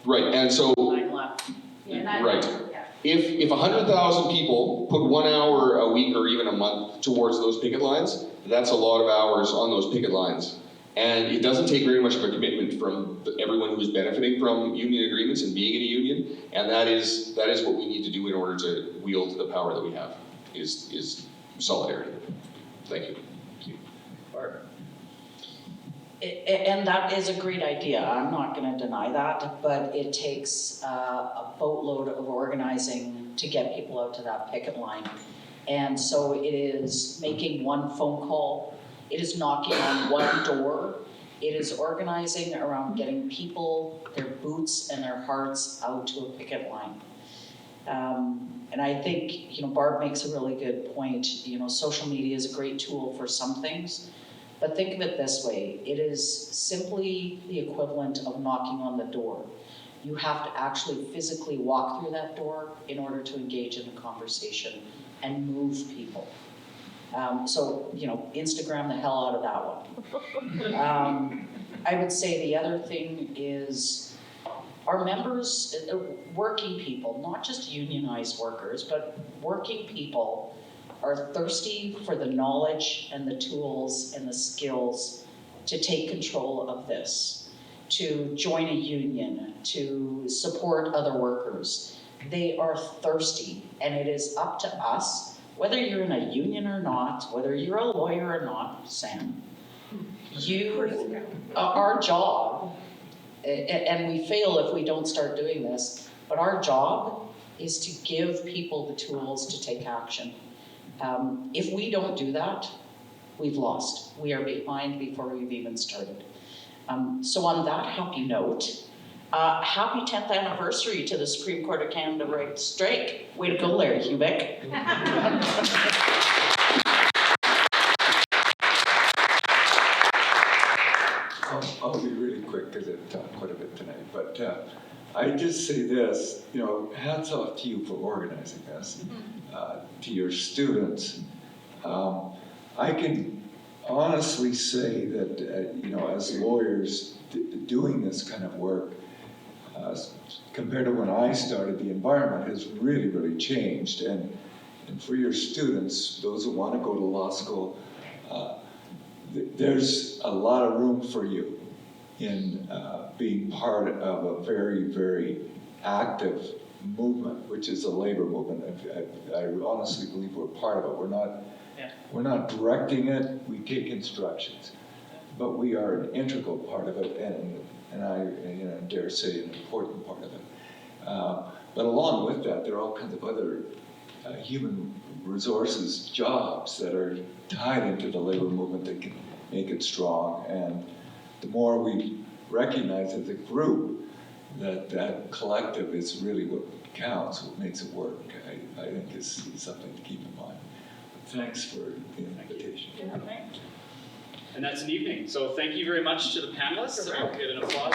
Right, and so. 9 left. Yeah, 9 right. Yeah. If 100,000 people put 1 hour a week or even a month towards those picket lines, that's a lot of hours on those picket lines. And it doesn't take very much of a commitment from everyone who is benefiting from union agreements and being in a union, and that is what we need to do in order to wield the power that we have, is solidarity. Thank you. Thank you. Barb? And that is a great idea, I'm not gonna deny that, but it takes a boatload of organizing to get people out to that picket line. And so it is making one phone call, it is knocking on one door, it is organizing around getting people, their boots and their hearts out to a picket line. And I think, Barb makes a really good point, social media is a great tool for some things, but think of it this way, it is simply the equivalent of knocking on the door. You have to actually physically walk through that door in order to engage in a conversation and move people. So, Instagram the hell out of that one. I would say the other thing is our members, working people, not just unionized workers, but working people are thirsty for the knowledge and the tools and the skills to take control of this, to join a union, to support other workers. They are thirsty, and it is up to us, whether you're in a union or not, whether you're a lawyer or not, Sam, our job, and we fail if we don't start doing this, but our job is to give people the tools to take action. If we don't do that, we've lost. We are behind before we've even started. So on that happy note, happy 10th anniversary to the Supreme Court of Canada right strike. Way to go, Larry Hubich. I'll be really quick because I've talked quite a bit tonight, but I just say this, you know, hats off to you for organizing this, to your students. I can honestly say that, you know, as lawyers doing this kind of work, compared to when I started, the environment has really, really changed. And for your students, those who want to go to law school, there's a lot of room for you in being part of a very, very active movement, which is a labor movement. I honestly believe we're part of it. We're not directing it, we take instructions, but we are an integral part of it, and I dare say an important part of it. But along with that, there are all kinds of other human resources jobs that are tied into the labor movement that can make it strong. And the more we recognize as a group that collective is really what counts, what makes it work, I think is something to keep in mind. Thanks for the invitation. And that's an evening. So thank you very much to the panelists. I'll give an applause.